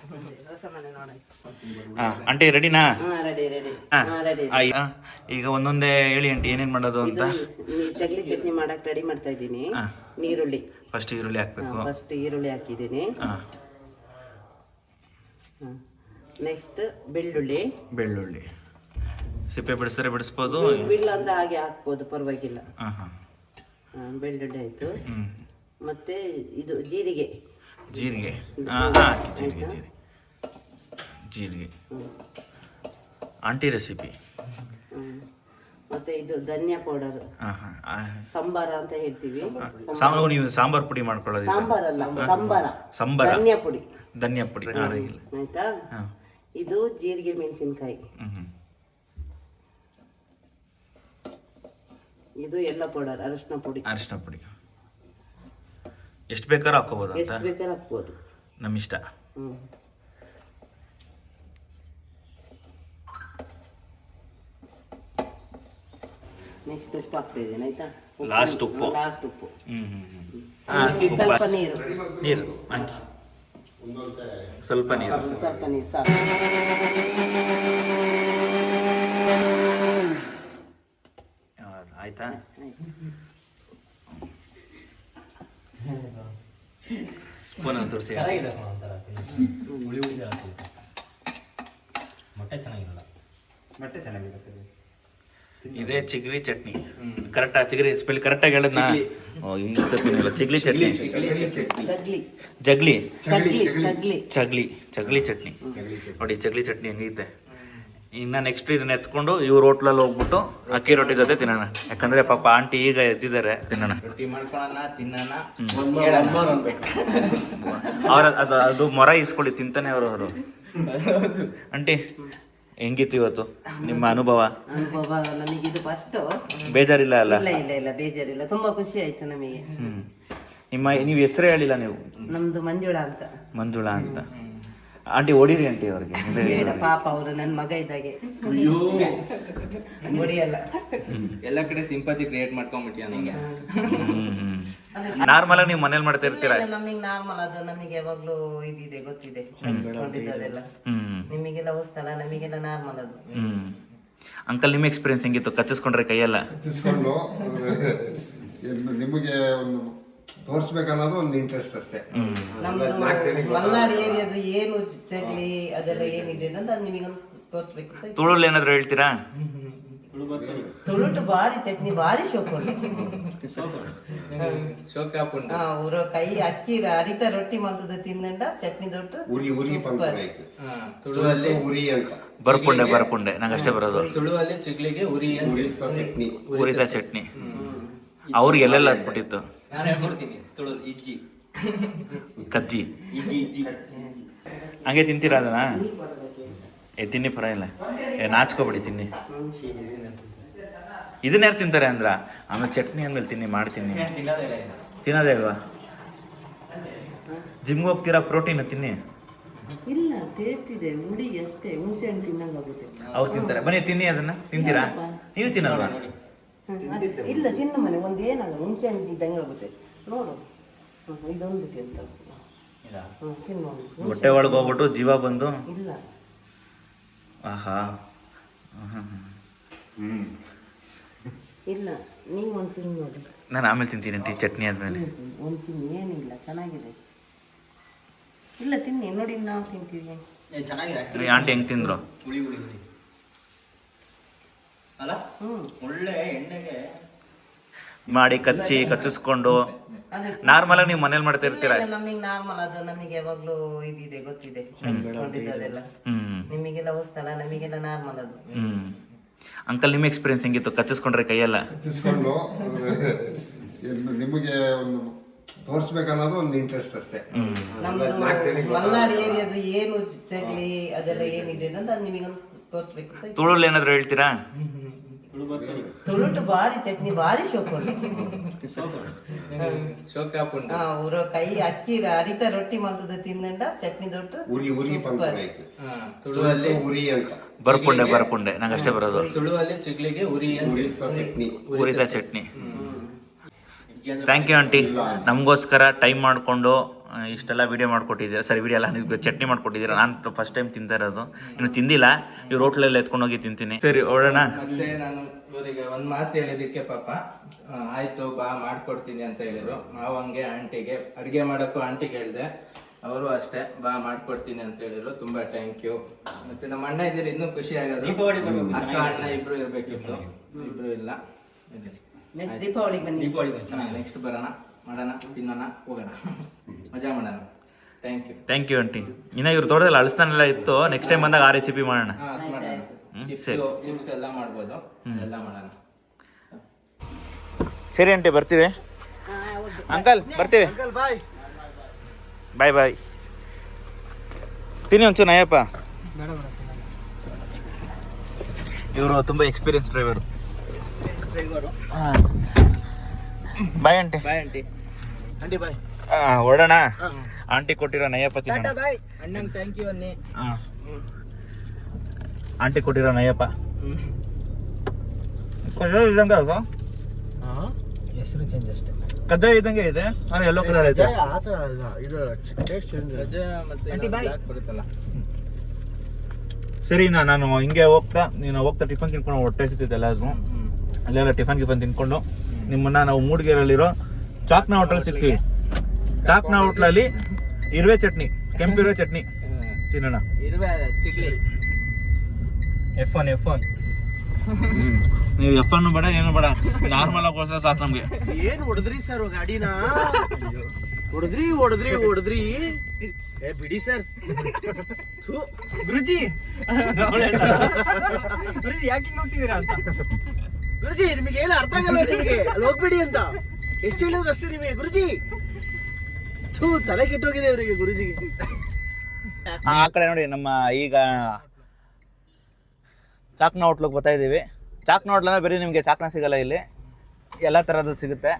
A: ಆಂಟಿ ರೆಡಿನಾ? ಈಗ ಒಂದೊಂದೇ ಹೇಳಿ ಆಂಟಿ, ಏನೇನ್ ಮಾಡೋದು ಅಂತ.
F: ಚಗ್ಲಿ ಚಟ್ನಿ ಮಾಡಕ್ ರೆಡಿ ಮಾಡ್ತಾ ಇದ್ದೀನಿ. ನೀರುಳ್ಳಿ
A: ಫಸ್ಟ್ ಈರುಳ್ಳಿ ಹಾಕ್ಬೇಕು.
F: ಫಸ್ಟ್ ಈರುಳ್ಳಿ ಹಾಕಿದ್ದೀನಿ. ನೆಕ್ಸ್ಟ್ ಬೆಳ್ಳುಳ್ಳಿ
A: ಸಿಪ್ಪೆ ಬಿಡಿಸಿದ್ರೆ ಬಿಡಿಸ್ಬೋದು,
F: ಇಲ್ಲ ಅಂದ್ರೆ ಹಾಗೆ ಹಾಕ್ಬೋದು, ಪರವಾಗಿಲ್ಲ. ಬೆಳ್ಳುಳ್ಳಿ ಆಯ್ತು. ಮತ್ತೆ ಇದು ಜೀರಿಗೆ.
A: Aunty recipe.
F: ಮತ್ತೆ ಇದು ಧನಿಯಾ ಪೌಡರ್, ಸಂಬಾರ ಅಂತ ಹೇಳ್ತೀವಿ.
A: ನೀವು ಸಾಂಬಾರ್ ಪುಡಿ ಮಾಡ್ಕೊಳ್ಳೋದು?
F: ಸಾಂಬಾರ್ ಅಲ್ಲ, ಸಂಬಾರ. ಧನಿಯಾ ಪುಡಿ ಆಯ್ತಾ. ಇದು ಜೀರಿಗೆ ಮೆಣಸಿನ್ಕಾಯಿ. ಇದು ಎಲ್ಲ ಪೌಡರ್, ಅರಿಶಿನ ಪುಡಿ.
A: ಎಷ್ಟು ಬೇಕಾದ್ರೂ ಹಾಕೋಬಹುದು?
F: ಎಷ್ಟು ಬೇಕಾದ್ರೂ ಹಾಕ್ಬೋದು,
A: ನಮ್ಮ ಇಷ್ಟ.
F: ನೆಕ್ಸ್ಟ್ ಉಪ್ಪು ಹಾಕ್ತಾ ಇದ್ದೀನಿ. ಆಯ್ತಾ?
A: ಲಾಸ್ಟ್ ಉಪ್ಪು.
F: ಸ್ವಲ್ಪ ನೀರು
A: ಹಾಕಿ, ಸ್ವಲ್ಪ ನೀರು
F: ಸಾಕು.
A: ಆಯ್ತಾ? ಸ್ಪೂನ್ ಅಂತ ತೋರಿಸಿ.
C: ಮೊಟ್ಟೆ ಚೆನ್ನಾಗಿರುತ್ತೆ.
A: ಇದೇ ಚಿಗ್ರಿ ಚಟ್ನಿ. ಕರೆಕ್ಟಾ? ಚಿಗ್ರಿ ಸ್ಪೆಲ್ ಕರೆಕ್ಟಾಗಿ ಹೇಳಿದ್ನಾ? ಚಿಗ್ಲಿ ಚಟ್ನಿ. ಚಗ್ಲಿ ಚಟ್ನಿ ನೋಡಿ. ಚಗ್ಲಿ ಚಟ್ನಿ ಹೆಂಗೈತೆ. ಇನ್ನು ನೆಕ್ಸ್ಟ್ ಇದನ್ನ ಎತ್ಕೊಂಡು ಇವ್ರ ಹೋಟ್ಲಲ್ಲಿ ಹೋಗ್ಬಿಟ್ಟು ಅಕ್ಕಿ ರೊಟ್ಟಿ ಜೊತೆ ತಿನ್ನೋಣ. ಯಾಕಂದ್ರೆ ಪಾಪ ಆಂಟಿ ಈಗ ಎದ್ದಿದ್ದಾರೆ. ತಿನ್ನೋಣ,
B: ರೊಟ್ಟಿ ಮಾಡ್ಕೊಳ್ಳೋಣ, ತಿನ್ನೋಣ.
A: ಅದು ಮೊರ ಇಸ್ಕೊಳ್ಳಿ, ತಿಂತಾನೆ ಅವರು. ಆಂಟಿ ಹೆಂಗಿತ್ತು ಇವತ್ತು ನಿಮ್ಮ ಅನುಭವ?
F: ನಮಗೆ ಇದು ಫಸ್ಟ್
A: ಬೇಜಾರಿಲ್ಲ ಅಲ್ಲ?
F: ಇಲ್ಲ ಬೇಜಾರಿಲ್ಲ, ತುಂಬಾ ಖುಷಿ ಆಯ್ತು ನಮಗೆ.
A: ನೀವು ಹೆಸರೇ ಹೇಳಿಲ್ಲ ನೀವು.
F: ನಮ್ದು ಮಂಜುಳಾ ಅಂತ.
A: ಆಂಟಿ ಹೊಡೀರಿ ಆಂಟಿ ಅವ್ರಿಗೆ.
F: ಬೇಡ ಪಾಪ, ಅವರು ನನ್ನ ಮಗ ಇದ್ದಾಗೆ. ಹೊಡಿಯಲ್ಲ.
B: ಎಲ್ಲ ಕಡೆ ಸಿಂಪತಿ ಕ್ರಿಯೇಟ್ ಮಾಡ್ಕೊಂಡ್ಬಿಟ್ಟಿಯ ನಂಗೆ.
A: ನಾರ್ಮಲ್ ಆಗಿ ನೀವು ಮನೇಲಿ ಮಾಡ್ತಾ ಇರ್ತೀರಾ?
F: ನಮಗೆ ನಾರ್ಮಲ್, ಅದು ನಮಗೆ ಯಾವಾಗ್ಲೂ ಇದಿದೆ, ಗೊತ್ತಿದೆ, ಕಲ್ತ್ಕೊಂಡಿದ್ದದೆಲ್ಲ. ನಿಮಗೆಲ್ಲ ಹೋಗ್ತಲ್ಲ, ನಮಗೆಲ್ಲ ನಾರ್ಮಲ್ ಅದು.
A: ಅಂಕಲ್, ನಿಮ್ಮ ಎಕ್ಸ್ಪೀರಿಯನ್ಸ್ ಹೆಂಗಿತ್ತು? ಕಚ್ಚಿಸ್ಕೊಂಡ್ರೆ ಕೈಯೆಲ್ಲ?
D: ಕಚ್ಚಿಸ್ಕೊಂಡು ನಿಮಗೆ ಒಂದು ತೋರಿಸ್ಬೇಕನ್ನೋದು ಒಂದು ಇಂಟ್ರೆಸ್ಟ್ ಅಷ್ಟೇ.
F: ನಮ್ದು ಮಲ್ನಾಡು ಏರಿಯಾದು ಏನು ಚಗ್ಲಿ ಅದೆಲ್ಲ ಏನಿದೆ ಅಂತ ನಿಮಗೆ ತೋರಿಸ್ಬೇಕು.
A: ತುಳುಲ್ ಏನಾದ್ರು ಹೇಳ್ತೀರಾ?
F: ತುಳುಟು ಬಾರಿ ಚಟ್ನಿ ಬಾರಿ ಶೋಕೊಂಡು ಅವ್ರ ಕೈ ಅಕ್ಕಿ ಅರಿತ ರೊಟ್ಟಿ ಮಲ್ತದ ತಿಂದಂಡ ಚಟ್ನಿ ದೊಡ್ಡ
D: ಉರಿ
B: ತುಳುವಲ್ಲಿ
D: ಉರಿ ಅಂತ
A: ಬರ್ಪುಂಡೆ ನಂಗೆ ಅಷ್ಟೇ ಬರೋದು.
B: ತುಳುವಲ್ಲಿ ಚಿಗ್ಲಿಗೆ ಉರಿ
D: ಚಟ್ನಿ,
A: ಉರಿದ ಚಟ್ನಿ. ಅವ್ರಿಗೆ ಎಲ್ಲೆಲ್ಲ ಹಾಕ್ಬಿಟ್ಟಿತ್ತು.
B: ನಾನು ಹೇಳ್ಕೊಡ್ತೀನಿ. ತುಳು ಇಜ್ಜಿ,
A: ಕಜ್ಜಿ, ಹಂಗೆ ತಿಂತೀರಾ ಅದನ್ನ? ತಿನ್ನಿ ಪರವಾಗಿಲ್ಲ, ನಾಚ್ಕೋಬೇಡಿ ತಿನ್ನಿ. ಇದನ್ನ ಯಾರು ತಿಂತಾರೆ ಅಂದ್ರ? ಆಮೇಲೆ ಚಟ್ನಿ ಅಂದ್ಮೇಲೆ ತಿನ್ನಿ, ಮಾಡ್ತೀನಿ. ತಿನ್ನೋದೇ ಅಲ್ವಾ? ಜಿಮ್ಗೆ ಹೋಗ್ತೀರಾ, ಪ್ರೋಟೀನ್ ತಿನ್ನಿ.
F: ಇಲ್ಲ, ಟೇಸ್ಟ್ ಇದೆ, ಹುಳಿಗೆ ಅಷ್ಟೇ, ಹುಣಸೆ ಹಣ್ಣು ತಿನ್ನಂಗಾಗುತ್ತೆ.
A: ಅವ್ರು ತಿಂತಾರೆ, ಬನ್ನಿ ತಿನ್ನಿ. ಅದನ್ನ ತಿಂತೀರಾ? ನೀವು ತಿನ್ನಲ್ವಾ?
F: ಇಲ್ಲ, ತಿನ್ನು ಮನೆ, ಒಂದು ಏನಾಗಲ್ಲ, ಹುಣಸೆ ಹಣ್ಣು ತಿಂದಂಗೆ ಆಗುತ್ತೆ ನೋಡು. ಇದೊಂದು ತಿಂತ ತಿನ್ನು.
A: ಹೊಟ್ಟೆ ಒಳಗೆ ಹೋಗ್ಬಿಟ್ಟು ಜೀವ ಬಂದು
F: ಇಲ್ಲ,
A: ಆಹಾ.
F: ಇಲ್ಲ, ನೀವು ಒಂದು ತಿನ್ನು ನೋಡಿ.
A: ನಾನು ಆಮೇಲೆ ತಿಂತೀನಿ ಚಟ್ನಿ ಆದ್ಮೇಲೆ.
F: ಒಂದು ತಿನ್ನು, ಏನಿಲ್ಲ, ಚೆನ್ನಾಗಿದೆ. ಇಲ್ಲ ತಿನ್ನಿ ನೋಡಿ, ನಾವು ತಿಂತೀವಿ.
A: ಈ ಆಂಟಿ ಹೆಂಗ್ ತಿಂದ್ರು?
B: ಒಳ್ಳೆ ಎಣ್ಣೆಗೆ
A: ಮಾಡಿ ಕಚ್ಚಿಸ್ಕೊಂಡು ನಾರ್ಮಲ್ ಆಗಿ ನೀವು ಮನೇಲಿ ಮಾಡ್ತಾ ಇರ್ತೀರಾ?
F: ನಮಗೆ ನಾರ್ಮಲ್, ಅದು ನಮಗೆ ಯಾವಾಗ್ಲೂ ಇದಿದೆ, ಗೊತ್ತಿದೆ, ಅದೆಲ್ಲ. ನಿಮಗೆಲ್ಲ ಹೋಗ್ತಲ್ಲ, ನಮಗೆಲ್ಲ ನಾರ್ಮಲ್ ಅದು.
A: ಅಂಕಲ್, ನಿಮ್ಮ ಎಕ್ಸ್ಪೀರಿಯನ್ಸ್ ಹೆಂಗಿತ್ತು? ಕಚ್ಚಿಸ್ಕೊಂಡ್ರೆ ಕೈಯೆಲ್ಲ
D: ಕಚ್ಚಿಸ್ಕೊಂಡು ನಿಮಗೆ ಒಂದು ತೋರಿಸ್ಬೇಕನ್ನೋದು ಒಂದು ಇಂಟ್ರೆಸ್ಟ್ ಅಷ್ಟೇ.
F: ನಮ್ದು ಮಲ್ನಾಡು ಏರಿಯಾದು ಏನು ಚಕ್ಲಿ ಅದೆಲ್ಲ ಏನಿದೆ ಅಂತ ನಿಮಗೆ ತೋರಿಸ್ಬೇಕು ಅಂತ.
A: ತುಳುಲ್ ಏನಾದ್ರು ಹೇಳ್ತೀರಾ?
F: ತುಳುಟು ಭಾರಿ ಚಟ್ನಿ, ಭಾರಿ ಶೋಕೊಂಡು ಅವ್ರ ಕೈ ಅಕ್ಕಿ ಅರಿತ ರೊಟ್ಟಿ ಮಲ್ತದ ತಿಂದಂಡ ಚಟ್ನಿ ದೊಡ್ಡ
D: ಉರಿ ಪಂಚಾಯ್ತು
B: ತುಳುವಲ್ಲಿ
D: ಉರಿ ಅಂತ
A: ಬರ್ಪುಂಡೆ ನಂಗೆ ಅಷ್ಟೇ ಬರೋದು.
B: ತುಳುವಲ್ಲಿ ಚಿಗ್ಲಿಗೆ ಉರಿ
D: ಚಟ್ನಿ,
A: ಉರಿದ ಚಟ್ನಿ. ಥ್ಯಾಂಕ್ ಯು ಆಂಟಿ, ನಮಗೋಸ್ಕರ ಟೈಮ್ ಮಾಡಿಕೊಂಡು ಇಷ್ಟೆಲ್ಲ ವಿಡಿಯೋ ಮಾಡ್ಕೊಟ್ಟಿದ್ದೀರಾ. ಸರಿ, ವಿಡಿಯೋ ಎಲ್ಲ ನೀವು ಚಟ್ನಿ ಮಾಡ್ಕೊಟ್ಟಿದ್ದೀರಾ. ನಾನು ಫಸ್ಟ್ ಟೈಮ್ ತಿಂತಾ ಇರೋದು, ಇನ್ನು ತಿಂದಿಲ್ಲ. ಇವ್ರು ಹೋಟ್ಲಲ್ಲಿ ಎತ್ಕೊಂಡು ಹೋಗಿ ತಿಂತೀನಿ. ಸರಿ, ಹೊರಡೋಣ.
B: ಮತ್ತೆ ನಾನು ಇವರಿಗೆ ಒಂದು ಮಾತು ಹೇಳಿದಕ್ಕೆ ಪಾಪ ಆಯ್ತು ಬಾ ಮಾಡ್ಕೊಡ್ತೀನಿ ಅಂತ ಹೇಳಿದ್ರು. ನಾವು ಹಂಗೆ ಆಂಟಿಗೆ ಅಡುಗೆ ಮಾಡೋಕ್ಕೂ ಆಂಟಿಗೆ ಹೇಳಿದೆ, ಅವರು ಅಷ್ಟೇ ಬಾ ಮಾಡ್ಕೊಡ್ತೀನಿ ಅಂತ ಹೇಳಿದ್ರು. ತುಂಬಾ ಥ್ಯಾಂಕ್ ಯು. ಮತ್ತೆ ನಮ್ಮ ಅಣ್ಣ ಇದ್ದೀರಿ, ಇನ್ನೂ ಖುಷಿ ಆಗೋದು. ಅಕ್ಕ ಅಣ್ಣ ಇಬ್ರು ಇರ್ಬೇಕಿತ್ತು, ಇಬ್ರು ಇಲ್ಲ.
F: ನೆಕ್ಸ್ಟ್ ದೀಪಾವಳಿಗೆ ಬನ್ನಿ.
B: ನೆಕ್ಸ್ಟ್ ಬರೋಣ, ಮಾಡೋಣ, ತಿನ್ನೋಣ, ಹೋಗೋಣ, ಮಜಾ ಮಾಡೋಣ.
A: Thank you aunty. ಇನ್ನ ಇವ್ರ ತೋಟದಲ್ಲಿ ಅಳಸ್ತಾನೆಲ್ಲ ಇತ್ತು, ನೆಕ್ಸ್ಟ್ ಟೈಮ್ ಬಂದಾಗ ಆ ರೆಸಿಪಿ ಮಾಡೋಣ.
B: ಚಿಪ್ಸ್ ಎಲ್ಲ ಮಾಡ್ಬೋದು, ಎಲ್ಲ ಮಾಡೋಣ.
A: ಸರಿ ಆಂಟಿ, ಬರ್ತೀವಿ. ಅಂಕಲ್ ಬರ್ತೀವಿ. ಬಾಯ್ ಬಾಯ್. ತಿನ್ನಿ ಒಂಚೂರು ನಯಪ್ಪ. ಇವರು ತುಂಬ experience driver. Bye aunty.
B: Bye aunty. Aunty bye.
A: ಹೊರಡೋಣ. ಆಂಟಿ ಕೊಟ್ಟಿರೋ ನಯಪ್ಪ ತಿನ್ನೋಣ.
B: ಅಣ್ಣಂಗೆ ಥ್ಯಾಂಕ್ ಯು ಅನ್ನಿ.
A: ಆಂಟಿ ಕೊಟ್ಟಿರೋ ನಯಪ್ಪ ಇದ್ದಂಗೆ ಅದು
B: ಹೆಸರು ಚೇಂಜ್ ಅಷ್ಟೇ.
A: ಕಜ್ಜಾಯ ಇದ್ದಂಗೆ ಇದೆ, ಆದರೆ ಎಲ್ಲೋ ಕಲರ್ ಐತೆ.
B: ಬರುತ್ತಲ್ಲ.
A: ಸರಿ, ನಾನು ಹಿಂಗೆ ಹೋಗ್ತಾ ಟಿಫನ್ ತಿನ್ಕೊಂಡು ಹೊಟ್ಟೆ ಸಿಗ್ತಿದ್ದೆ ಎಲ್ಲಾದ್ರೂ. ಅಲ್ಲೆಲ್ಲ ಟಿಫನ್ ತಿನ್ಕೊಂಡು ನಿಮ್ಮನ್ನ ನಾವು ಮೂಡಿಗೆರೆಯಲ್ಲಿರೋ ಚಾಕ್ನಾ ಹೋಟೆಲ್ ಸಿಗ್ತೀವಿ. ಚಾಕ್ನಾ ಹೋಟ್ಲಲ್ಲಿ ಇರುವೆ ಚಟ್ನಿ, ಕೆಂಪಿರುವೆ ಚಟ್ನಿ ತಿನ್ನೋಣ.
B: ಚಿಗ್ಲಿ
E: F1
A: ನೀವು ಎಫ್ ಬೇಡ, ಏನು ಬೇಡ, ನಾರ್ಮಲ್ ಆಗಿ ಸಾಕು ನಮ್ಗೆ.
B: ಏನ್ ಹೊಡೆದ್ರಿ ಸರ್ ಗಾಡಿನ? ಹೊಡೆದ್ರಿ ಬಿಡಿ ಸರ್.
E: ಗುರುಜಿ ಯಾಕೆ ಹೋಗ್ತಿದ್ದೀರಾ ಅಂತ.
B: ಗುರುಜಿ ನಿಮಗೆ ಏನು ಅರ್ಥ ಆಗಲ್ಲ, ನಿಮಗೆ ಅಲ್ಲಿ ಹೋಗ್ಬಿಡಿ ಅಂತ ಎಷ್ಟು ಹೇಳಿದ್ರು ಅಷ್ಟೇ ನಿಮಗೆ. ಗುರುಜಿ ತಲೆ ಕೆಟ್ಟೋಗಿದೆ ಇವರಿಗೆ, ಗುರುಜಿಗೆ.
A: ಆ ಕಡೆ ನೋಡಿ, ನಮ್ಮ ಈಗ ಚಾಕ್ನಾ ಹೋಟ್ಲಿಗೆ ಬರ್ತಾ ಇದ್ದೀವಿ. ಚಾಕ್ನಾ ಹೋಟ್ಲ್ ಅಂದರೆ ಬರೀ ನಿಮಗೆ ಚಾಕ್ನಾ ಸಿಗಲ್ಲ, ಇಲ್ಲಿ ಎಲ್ಲ ಥರದ್ದು ಸಿಗುತ್ತೆ.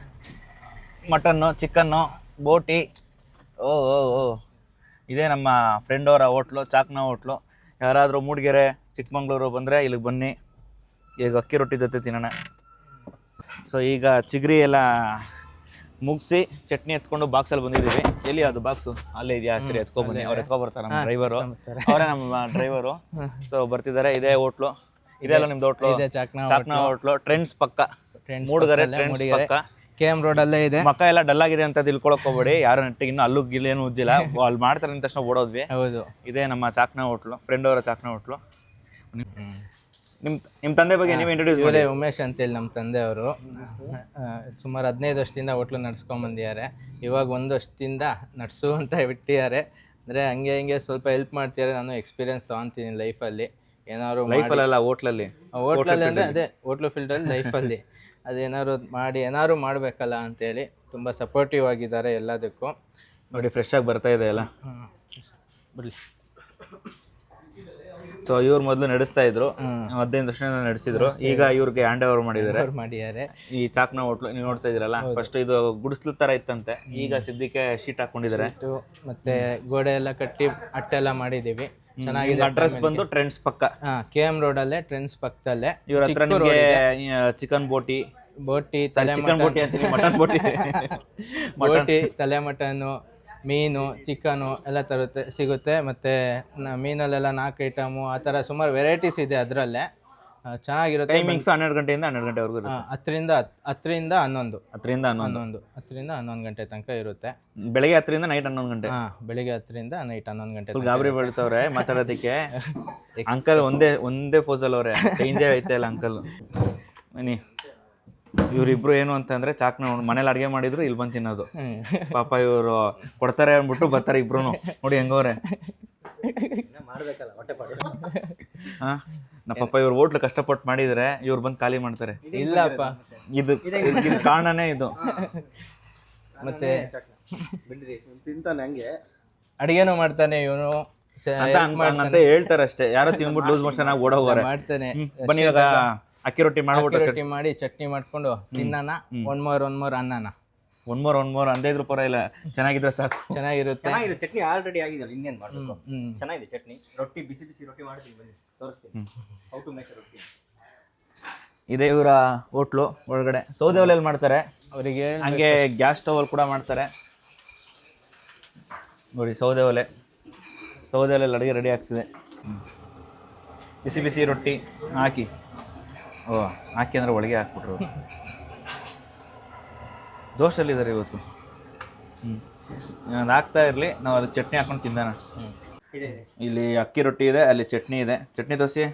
A: ಮಟನ್ನು, ಚಿಕನ್ನು, ಬೋಟಿ. ಓ ಇದೇ ನಮ್ಮ ಫ್ರೆಂಡ್ ಅವರ ಹೋಟ್ಲು, ಚಾಕ್ನಾ ಹೋಟ್ಲು. ಯಾರಾದರೂ ಮೂಡಿಗೆರೆ, ಚಿಕ್ಕಮಂಗ್ಳೂರು ಬಂದರೆ ಇಲ್ಲಿಗೆ ಬನ್ನಿ. ಈಗ ಅಕ್ಕಿ ರೊಟ್ಟಿ ಜೊತೆ ತಿನ್ನೋಣ. ಸೊ ಈಗ ಚಿಗರಿ ಎಲ್ಲ ಮುಗಿಸಿ ಚಟ್ನಿ ಎತ್ಕೊಂಡು ಬಾಕ್ಸಲ್ಲಿ ಬಂದಿದ್ದೀವಿ. ಎಲ್ಲಿ ಅದು ಬಾಕ್ಸು? ಅಲ್ಲೇ ಇದೆಯಾ? ಸರಿ, ಎತ್ಕೊಬನ್ನಿ. ಅವ್ರು ಎತ್ಕೊಬರ್ತಾರೆ, ನಮ್ಮ ಡ್ರೈವರು. ಅವರೇ ನಮ್ಮ ಡ್ರೈವರು. ಸೊ ಬರ್ತಿದ್ದಾರೆ. ಇದೇ ಹೋಟ್ಲು, ಇದೆಲ್ಲ ನಿಮ್ದು ಹೋಟ್ಲು? ಚಾಕ್ನಾ ಹೋಟ್ಲು, ಟ್ರೆಂಡ್ಸ್ ಪಕ್ಕ, ಮೂಡಿಗೆರೆ ಟ್ರೆಂಡ್ಸ್ ಪಕ್ಕ,
B: KM ರೋಡ್ ಅಲ್ಲೇ ಇದೆ.
A: ಮಕ್ಕ ಎಲ್ಲ ಡಲ್ ಆಗಿದೆ ಅಂತ ತಿಳ್ಕೊಳಕ್ ಹೋಗ್ಬೇಡಿ. ಯಾರು ನೆಟ್ಟಿಗೆ ಇನ್ನೂ ಅಲ್ಲೂ ಗಿಲ್ ಏನು ಉಜ್ಜಿಲ್ಲ, ಅಲ್ಲಿ ಮಾಡ್ತಾರೆ ಅಂದ ತಕ್ಷಣ ಓಡೋದ್ವಿ.
B: ಹೌದು,
A: ಇದೇ ನಮ್ಮ ಚಾಕ್ನಾ ಹೋಟ್ಲು, ಫ್ರೆಂಡ್ ಅವರ ಚಾಕ್ನಾ ಹೋಟ್ಲು. ನಿಮ್ಮ ತಂದೆ ಬಗ್ಗೆ ನೀವು ಇಂಟ್ರೊಡ್ಯೂಸ್ ಮಾಡಿ.
B: ಉಮೇಶ್ ಅಂತೇಳಿ ನಮ್ಮ ತಂದೆಯವರು ಸುಮಾರು 15 ವರ್ಷದಿಂದ ಹೋಟ್ಲು ನಡ್ಸ್ಕೊಂಬಂದಿದ್ದಾರೆ. ಇವಾಗ 1 ವರ್ಷದಿಂದ ನಡ್ಸು ಅಂತ ಬಿಟ್ಟಿದ್ದಾರೆ. ಅಂದರೆ ಹಂಗೆ ಸ್ವಲ್ಪ ಹೆಲ್ಪ್ ಮಾಡ್ತಿದ್ದಾರೆ. ನಾನು ಎಕ್ಸ್ಪೀರಿಯನ್ಸ್ ತೊಗೊತೀನಿ ಲೈಫಲ್ಲಿ. ಏನಾದ್ರು
A: ಲೈಫಲ್ಲ, ಹೋಟ್ಲಲ್ಲಿ
B: ಅಂದರೆ ಅದೇ ಹೋಟ್ಲು ಫೀಲ್ಡಲ್ಲಿ ಲೈಫಲ್ಲಿ ಅದೇನಾದ್ರು ಮಾಡಿ ಏನಾದ್ರು ಮಾಡಬೇಕಲ್ಲ ಅಂತೇಳಿ ತುಂಬ ಸಪೋರ್ಟಿವ್ ಆಗಿದ್ದಾರೆ ಎಲ್ಲದಕ್ಕೂ.
A: ನೋಡಿ, ಫ್ರೆಶ್ ಆಗಿ ಬರ್ತಾ ಇದೆ ಎಲ್ಲ.
B: ಬರ್ಲಿ.
A: ಸೊ ಇವ್ರು ಮೊದಲು ನಡೆಸ್ತಾ ಇದ್ರು, 15 ವರ್ಷ ನಡೆಸಿದ್ರು. ಈಗ ಇವ್ರಿಗೆ ಹ್ಯಾಂಡ್ ಓವರ್ ಮಾಡಿದ್ದಾರೆ.
B: ಅವ್ರು ಮಾಡಿದ್ದಾರೆ.
A: ಈ ಚಾಕ್ನ ಹೋಟ್ಲು ನೀವು ನೋಡ್ತಾ ಇದ್ದೀರಲ್ಲ, ಫಸ್ಟ್ ಇದು ಗುಡಿಸ್ಲು ತರ ಇತ್ತಂತೆ, ಈಗ ಸದ್ಯಕ್ಕೆ ಶೀಟ್ ಹಾಕೊಂಡಿದ್ದಾರೆ.
B: ಮತ್ತೆ ಗೋಡೆ ಎಲ್ಲ ಕಟ್ಟಿ ಅಟ್ಟೆಲ್ಲ ಮಾಡಿದೀವಿ, ಚೆನ್ನಾಗಿದೆ.
A: ಅಡ್ರೆಸ್ ಬಂದು ಟ್ರೆಂಡ್ಸ್ ಪಕ್ಕ,
B: KM ರೋಡ್ ಅಲ್ಲೇ, ಟ್ರೆಂಡ್ಸ್ ಪಕ್ಕದಲ್ಲೇ.
A: ಇವ್ರ ಹತ್ರ ನಿಮಗೆ ಚಿಕನ್ ಬೋಟಿ, ಚಿಕನ್ ಬೋಟಿ ಅಂತೀನಿ, ಮಟನ್ ಬೋಟಿ,
B: ಬೋಟಿ, ತಲೆ ಮಟನ್ನು, ಮೀನು, ಚಿಕನು ಎಲ್ಲ ಸಿಗುತ್ತೆ. ಮತ್ತು ಮೀನಲ್ಲೆಲ್ಲ 4 ಐಟಮು, ಆ ಥರ ಸುಮಾರು ವೆರೈಟೀಸ್ ಇದೆ ಅದರಲ್ಲೇ. ಚೆನ್ನಾಗಿರುತ್ತೆ.
A: ಟೈಮಿಂಗ್ಸ್ 12 ಗಂಟೆಯಿಂದ 12 ಗಂಟೆವರೆಗೂ ಇರುತ್ತೆ.
B: 10ರಿಂದ 11 10ರಿಂದ 11 ಗಂಟೆ ತನಕ ಇರುತ್ತೆ.
A: ಬೆಳಗ್ಗೆ 10ರಿಂದ ನೈಟ್ 11 ಗಂಟೆ.
B: ಬೆಳಿಗ್ಗೆ 10ರಿಂದ ನೈಟ್ 11 ಗಂಟೆ.
A: ಗಾಬರಿ ಬೀಳ್ತವ್ರೆ ಮಾತಾಡೋದಕ್ಕೆ. ಅಂಕಲ್ ಒಂದೇ ಪೋಸಲ್ ಅವ್ರೆ, ಚೇಂಜೇ ಐತೆ ಇಲ್ಲ ಅಂಕಲ್. ಬನ್ನಿ, ಇವ್ರಿಬ್ರು ಏನು ಅಂತಂದ್ರೆ ಚಾಕ್ನ ಮನೇಲಿ ಅಡುಗೆ ಮಾಡಿದ್ರು ಇಲ್ಲಿ ಬಂದು ತಿನ್ನೋದು. ಪಾಪ ಇವರು ಕೊಡ್ತಾರೆ ಅಂದ್ಬಿಟ್ಟು ಬರ್ತಾರೆ ಇಬ್ರು. ನೋಡಿ ಹೆಂಗವ್ರೆ. ಹಾ, ನಮ್ಮ ಪಾಪ ಇವ್ರು ಹೋಟ್ಲು ಕಷ್ಟಪಟ್ಟು ಮಾಡಿದ್ರೆ ಇವ್ರು ಬಂದು ಖಾಲಿ ಮಾಡ್ತಾರೆ.
B: ಇಲ್ಲಪ್ಪ,
A: ಇದು ಕಾರಣನೇ ಇದು.
B: ಮತ್ತೆ ಅಡಿಗೆನೂ ಮಾಡ್ತಾನೆ ಇವನು
A: ಅಂತ ಹೇಳ್ತಾರೆ ಅಷ್ಟೇ. ಯಾರೋ ತಿನ್ಬಿಟ್ಟು ಲೂಸ್ ಮೋಷನ್ ಆಗಿ ಓಡೋಗೋರೆ.
B: ಮಾಡ್ತಾನೆ.
A: ಬನ್ನಿ ಇವಾಗ ಅಕ್ಕಿ ರೊಟ್ಟಿ
B: ರೊಟ್ಟಿ ಮಾಡಿ ಚಟ್ನಿ ಮಾಡ್ಕೊಂಡು ತಿನ್ನೋಣ. ಒನ್ ಮೋರ್ ಅನ್ನನ.
A: ಒನ್ ಮೋರ್ ಅಂದೇ ಇದ್ರು ಪರವಾಗಿಲ್ಲ, ಚೆನ್ನಾಗಿದ್ರೆ ಸಾಕು.
B: ಚೆನ್ನಾಗಿರುತ್ತೆ.
C: ಚಟ್ನಿ ಆಲ್ರೆಡಿ ಆಗಿದೆಯಲ್ಲ, ಇನ್ನೇನು ಮಾಡಬೇಕು. ಚೆನ್ನಾಗಿದೆ ಚಟ್ನಿ. ರೊಟ್ಟಿ ಬಿಸಿ ರೊಟ್ಟಿ ಮಾಡ್ತೀನಿ, ಬನ್ನಿ ತೋರಿಸ್ತೀನಿ ಹೌ ಟು ಮೇಕ್ ರೊಟ್ಟಿ.
A: ಇದೇ ಇವರ ಹೋಟ್ಲು ಒಳಗಡೆ ಸೌದೆ ಒಲೆಯಲ್ಲಿ ಮಾಡ್ತಾರೆ.
B: ಅವರಿಗೆ
A: ಹಂಗೆ ಗ್ಯಾಸ್ ಸ್ಟವ್ ಕೂಡ ಮಾಡ್ತಾರೆ. ನೋಡಿ ಸೌದೆ ಒಲೆಯಲ್ಲಿ ಅಡುಗೆ ರೆಡಿ ಆಗ್ತಿದೆ. ಬಿಸಿ ರೊಟ್ಟಿ ಹಾಕಿ, ಹಾಕಿ ಅಂದರೆ ಒಳಗೆ ಹಾಕ್ಬಿಟ್ರು. ದೋಸೆಲ್ಲಿದ್ದಾರೆ ಇವತ್ತು. ಅದು ಹಾಕ್ತಾ ಇರಲಿ, ನಾವು ಅದು ಚಟ್ನಿ ಹಾಕೊಂಡು ತಿಂದಾನ. ಇಲ್ಲಿ ಅಕ್ಕಿ ರೊಟ್ಟಿ ಇದೆ, ಅಲ್ಲಿ ಚಟ್ನಿ ಇದೆ. ಚಟ್ನಿ ದೋಸೆ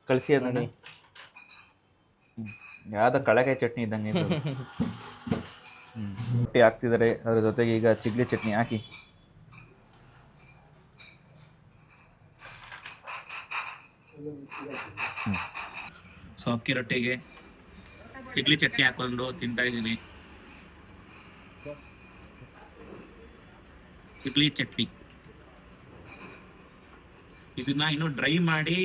A: ಕಳಿಸಿ ಅದನ್ನು. ಯಾವುದೋ ಕಳೆಕಾಯಿ ಚಟ್ನಿ ಇದ್ದಂಗೆ ರೊಟ್ಟಿ ಹಾಕ್ತಿದ್ದಾರೆ. ಅದ್ರ ಜೊತೆಗೆ ಈಗ ಚಿಗ್ಲಿ ಚಟ್ನಿ ಹಾಕಿ. ಸೊ ಅಕ್ಕಿ ರೊಟ್ಟಿಗೆ ಚಿಗ್ಲಿ ಚಟ್ನಿ ಹಾಕೊಂಡು ತಿಂತಾ ಇದ್ದೀನಿ. ಚಿಗ್ಲಿ ಚಟ್ನಿ ಇದನ್ನ ಇನ್ನು ಡ್ರೈ ಮಾಡಿ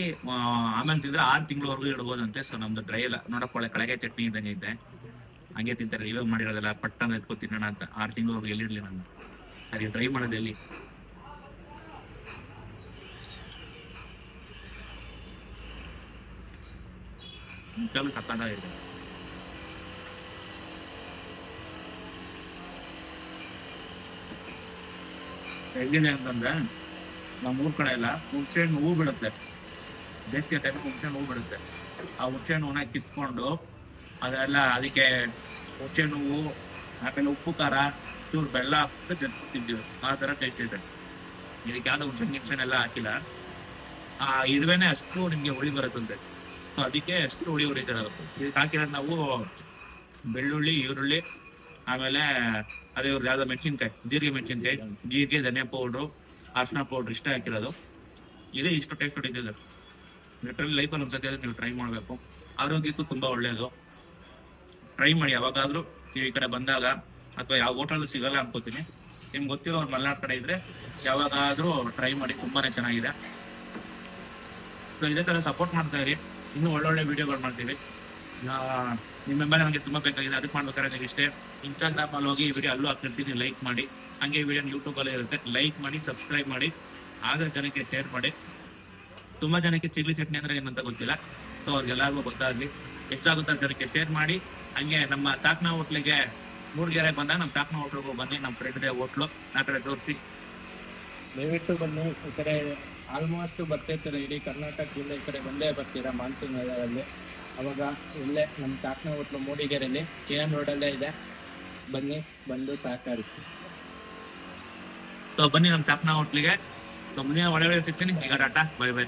A: ಆಮೇಲೆ ತಿಂದ್ರೆ 6 ತಿಂಗಳವರೆಗೂ ಇಡ್ಬೋದಂತೆ. ಸೊ ನಮ್ದು ಡ್ರೈ ಎಲ್ಲ ನೋಡಕ್ ಒಳ್ಳೆ ಕಳೆಕಾಯಿ ಚಟ್ನಿ ಇದ್ದಂಗೆ ಇದೆ, ಹಂಗೆ ತಿಂತಾರೆ. ಇವಾಗ ಮಾಡಿರೋದೆಲ್ಲ ಪಟ್ಟನ ಎತ್ಕೊ ತಿನ್ನೋಣ ಅಂತ. 6 ತಿಂಗಳವರೆಗೂ ಎಲ್ಲಿಡ್ಲಿ ನಾನು. ಸರಿ, ಡ್ರೈ ಮಾಡೋದು ಎಲ್ಲಿ? ಸತ್ತಾಗಿದೆ. ಹೆಂಗಿದೆ ಅಂತಂದ್ರೆ, ನಮ್ಮೂರ್ ಕಡೆ ಎಲ್ಲ ಹುಣಸೆ ಹಣ್ಣು ಹೂ ಬಿಡುತ್ತೆ. ಬೇಸಿಗೆ ಟೈಮ್ ಹುಣಸೆ ಹಣ್ಣು ಹೂ ಬಿಡುತ್ತೆ. ಆ ಹುಣಸೆ ಹಣ್ಣುನ ಕಿತ್ಕೊಂಡು ಅದೆಲ್ಲ ಅದಕ್ಕೆ ಹುಣಸೆ ಹಣ್ಣು ಹೂವು, ಆಮೇಲೆ ಉಪ್ಪು ಖಾರ, ಚೂರು ಬೆಲ್ಲ ಹಾಕ್ಬಿಟ್ಟು ತಿಂತೀವಿ. ಆ ಥರ ಟೇಸ್ಟ್ ಇದೆ. ಇದಕ್ಕೆ ಯಾವ್ದು ಹುಣಸೆ ಎಲ್ಲ ಹಾಕಿಲ್ಲ. ಆ ಇರುವೆನೆ ಅಷ್ಟು ನಿಮಗೆ ಹುಳಿ ಬರುತ್ತಂತೆ. ಸೊ ಅದಕ್ಕೆ ಅಷ್ಟು ಹುಳಿ ಹುರಿತಾರೆ. ಇದಕ್ಕೆ ಹಾಕಿರೋದು ನಾವು ಬೆಳ್ಳುಳ್ಳಿ, ಈರುಳ್ಳಿ, ಆಮೇಲೆ ಅದೇ ಇವ್ರದ್ದು ಯಾವ್ದೋ ಮೆಣಸಿನ್ಕಾಯಿ, ಜೀರಿಗೆ, ಧನಿಯಾ ಪೌಡ್ರು, ಅರ್ಶಿನ ಪೌಡ್ರ್ ಇಷ್ಟ ಹಾಕಿರೋದು. ಇದೇ ಇಷ್ಟು ಟೇಸ್ಟ್ ಹೊಡಿತಿದೆ. ಲಿಟ್ರಲಿ ಲೈಫಲ್ಲಿ ಒಂದ್ಸತಿ ನೀವು ಟ್ರೈ ಮಾಡಬೇಕು. ಆರೋಗ್ಯಕ್ಕೂ ತುಂಬ ಒಳ್ಳೆಯದು. ಟ್ರೈ ಮಾಡಿ ಯಾವಾಗಾದ್ರೂ ನೀವು ಈ ಕಡೆ ಬಂದಾಗ, ಅಥವಾ ಯಾವ ಹೋಟೆಲ್ ಸಿಗಲ್ಲ ಅನ್ಕೋತೀನಿ. ನಿಮ್ಗೆ ಗೊತ್ತಿರೋ ಅವ್ರು ಮಲೆನಾಡು ಕಡೆ ಇದ್ರೆ ಯಾವಾಗಾದ್ರೂ ಟ್ರೈ ಮಾಡಿ, ತುಂಬಾನೇ ಚೆನ್ನಾಗಿದೆ. ಸೊ ಇದೇ ಥರ ಸಪೋರ್ಟ್ ಮಾಡ್ತಾ ಇರಿ. ಇನ್ನೂ ಒಳ್ಳೊಳ್ಳೆ ವಿಡಿಯೋಗಳು ಮಾಡ್ತೀವಿ. ನಿಮ್ಮ ಮೇಲೆ ನನಗೆ ತುಂಬ ಬೇಕಾಗಿದೆ. ಅದಕ್ಕೆ ಮಾಡ್ಬೇಕಾದ್ರೆ ನೀವು ಇಷ್ಟೇ, ಇನ್ಸ್ಟಾಗ್ರಾಮಲ್ಲಿ ಹೋಗಿ ಈ ವಿಡಿಯೋ ಅಲ್ಲೂ ಹಾಕ್ತಿರ್ತೀನಿ, ಲೈಕ್ ಮಾಡಿ. ಹಂಗೆ ಈ ವಿಡಿಯೋ ಯೂಟ್ಯೂಬಲ್ಲೇ ಇರುತ್ತೆ, ಲೈಕ್ ಮಾಡಿ, ಸಬ್ಸ್ಕ್ರೈಬ್ ಮಾಡಿ, ಆಗ ಜನಕ್ಕೆ ಶೇರ್ ಮಾಡಿ. ತುಂಬ ಜನಕ್ಕೆ ಚಿಗ್ಲಿ ಚಟ್ನಿ ಅಂದರೆ ಏನಂತ ಗೊತ್ತಿಲ್ಲ. ಸೊ ಅವ್ರಿಗೆಲ್ಲರಿಗೂ ಗೊತ್ತಾಗಲಿ. ಎಷ್ಟಾಗುತ್ತೆ ಜನಕ್ಕೆ ಶೇರ್ ಮಾಡಿ. ಹಂಗೆ ನಮ್ಮ ಚಾಕ್ನ ಹೋಟ್ಲಿಗೆ ಮೂಡಿಗೆರೆ ಬಂದಾಗ ನಮ್ಮ ಚಾಕ್ನ ಹೋಟ್ಲಿಗೆ ಬನ್ನಿ. ನಮ್ಮ ಫ್ರೆಂಡ್ದೇ ಹೋಟ್ಲು, ಆ ಕಡೆ ತೋರಿಸಿ. ದಯವಿಟ್ಟು ಬನ್ನಿ. ಈ ಕಡೆ ಆಲ್ಮೋಸ್ಟ್ ಬರ್ತಿರ್ತಾರೆ, ಇಡೀ ಕರ್ನಾಟಕ ಜಿಲ್ಲೆ ಈ ಕಡೆ ಬಂದೇ ಬರ್ತೀರಾ ಮಾನ್ಸೂನ್ ವೇಳೆಯಲ್ಲಿ. ಅವಾಗ ಇಲ್ಲೇ ನಮ್ಮ ಚಾಕ್ನ ಹೋಟ್ಲು ಮೂಡಿಗೆರೆಯಲ್ಲಿ KM ರೋಡಲ್ಲೇ ಇದೆ. ಬನ್ನಿ, ಬಂದು ಸಹಕರಿಸಿ. ಸೊ ಬನ್ನಿ ನಮ್ಮ ಚಾಕ್ನ ಹೋಟ್ಲಿಗೆ. ಸೊ ಮುಂದಿನ ಒಳ್ಳೆ ಸಿಗ್ತೀನಿ. ಈಗ ಟಾಟಾ, ಬೈ ಬೈ.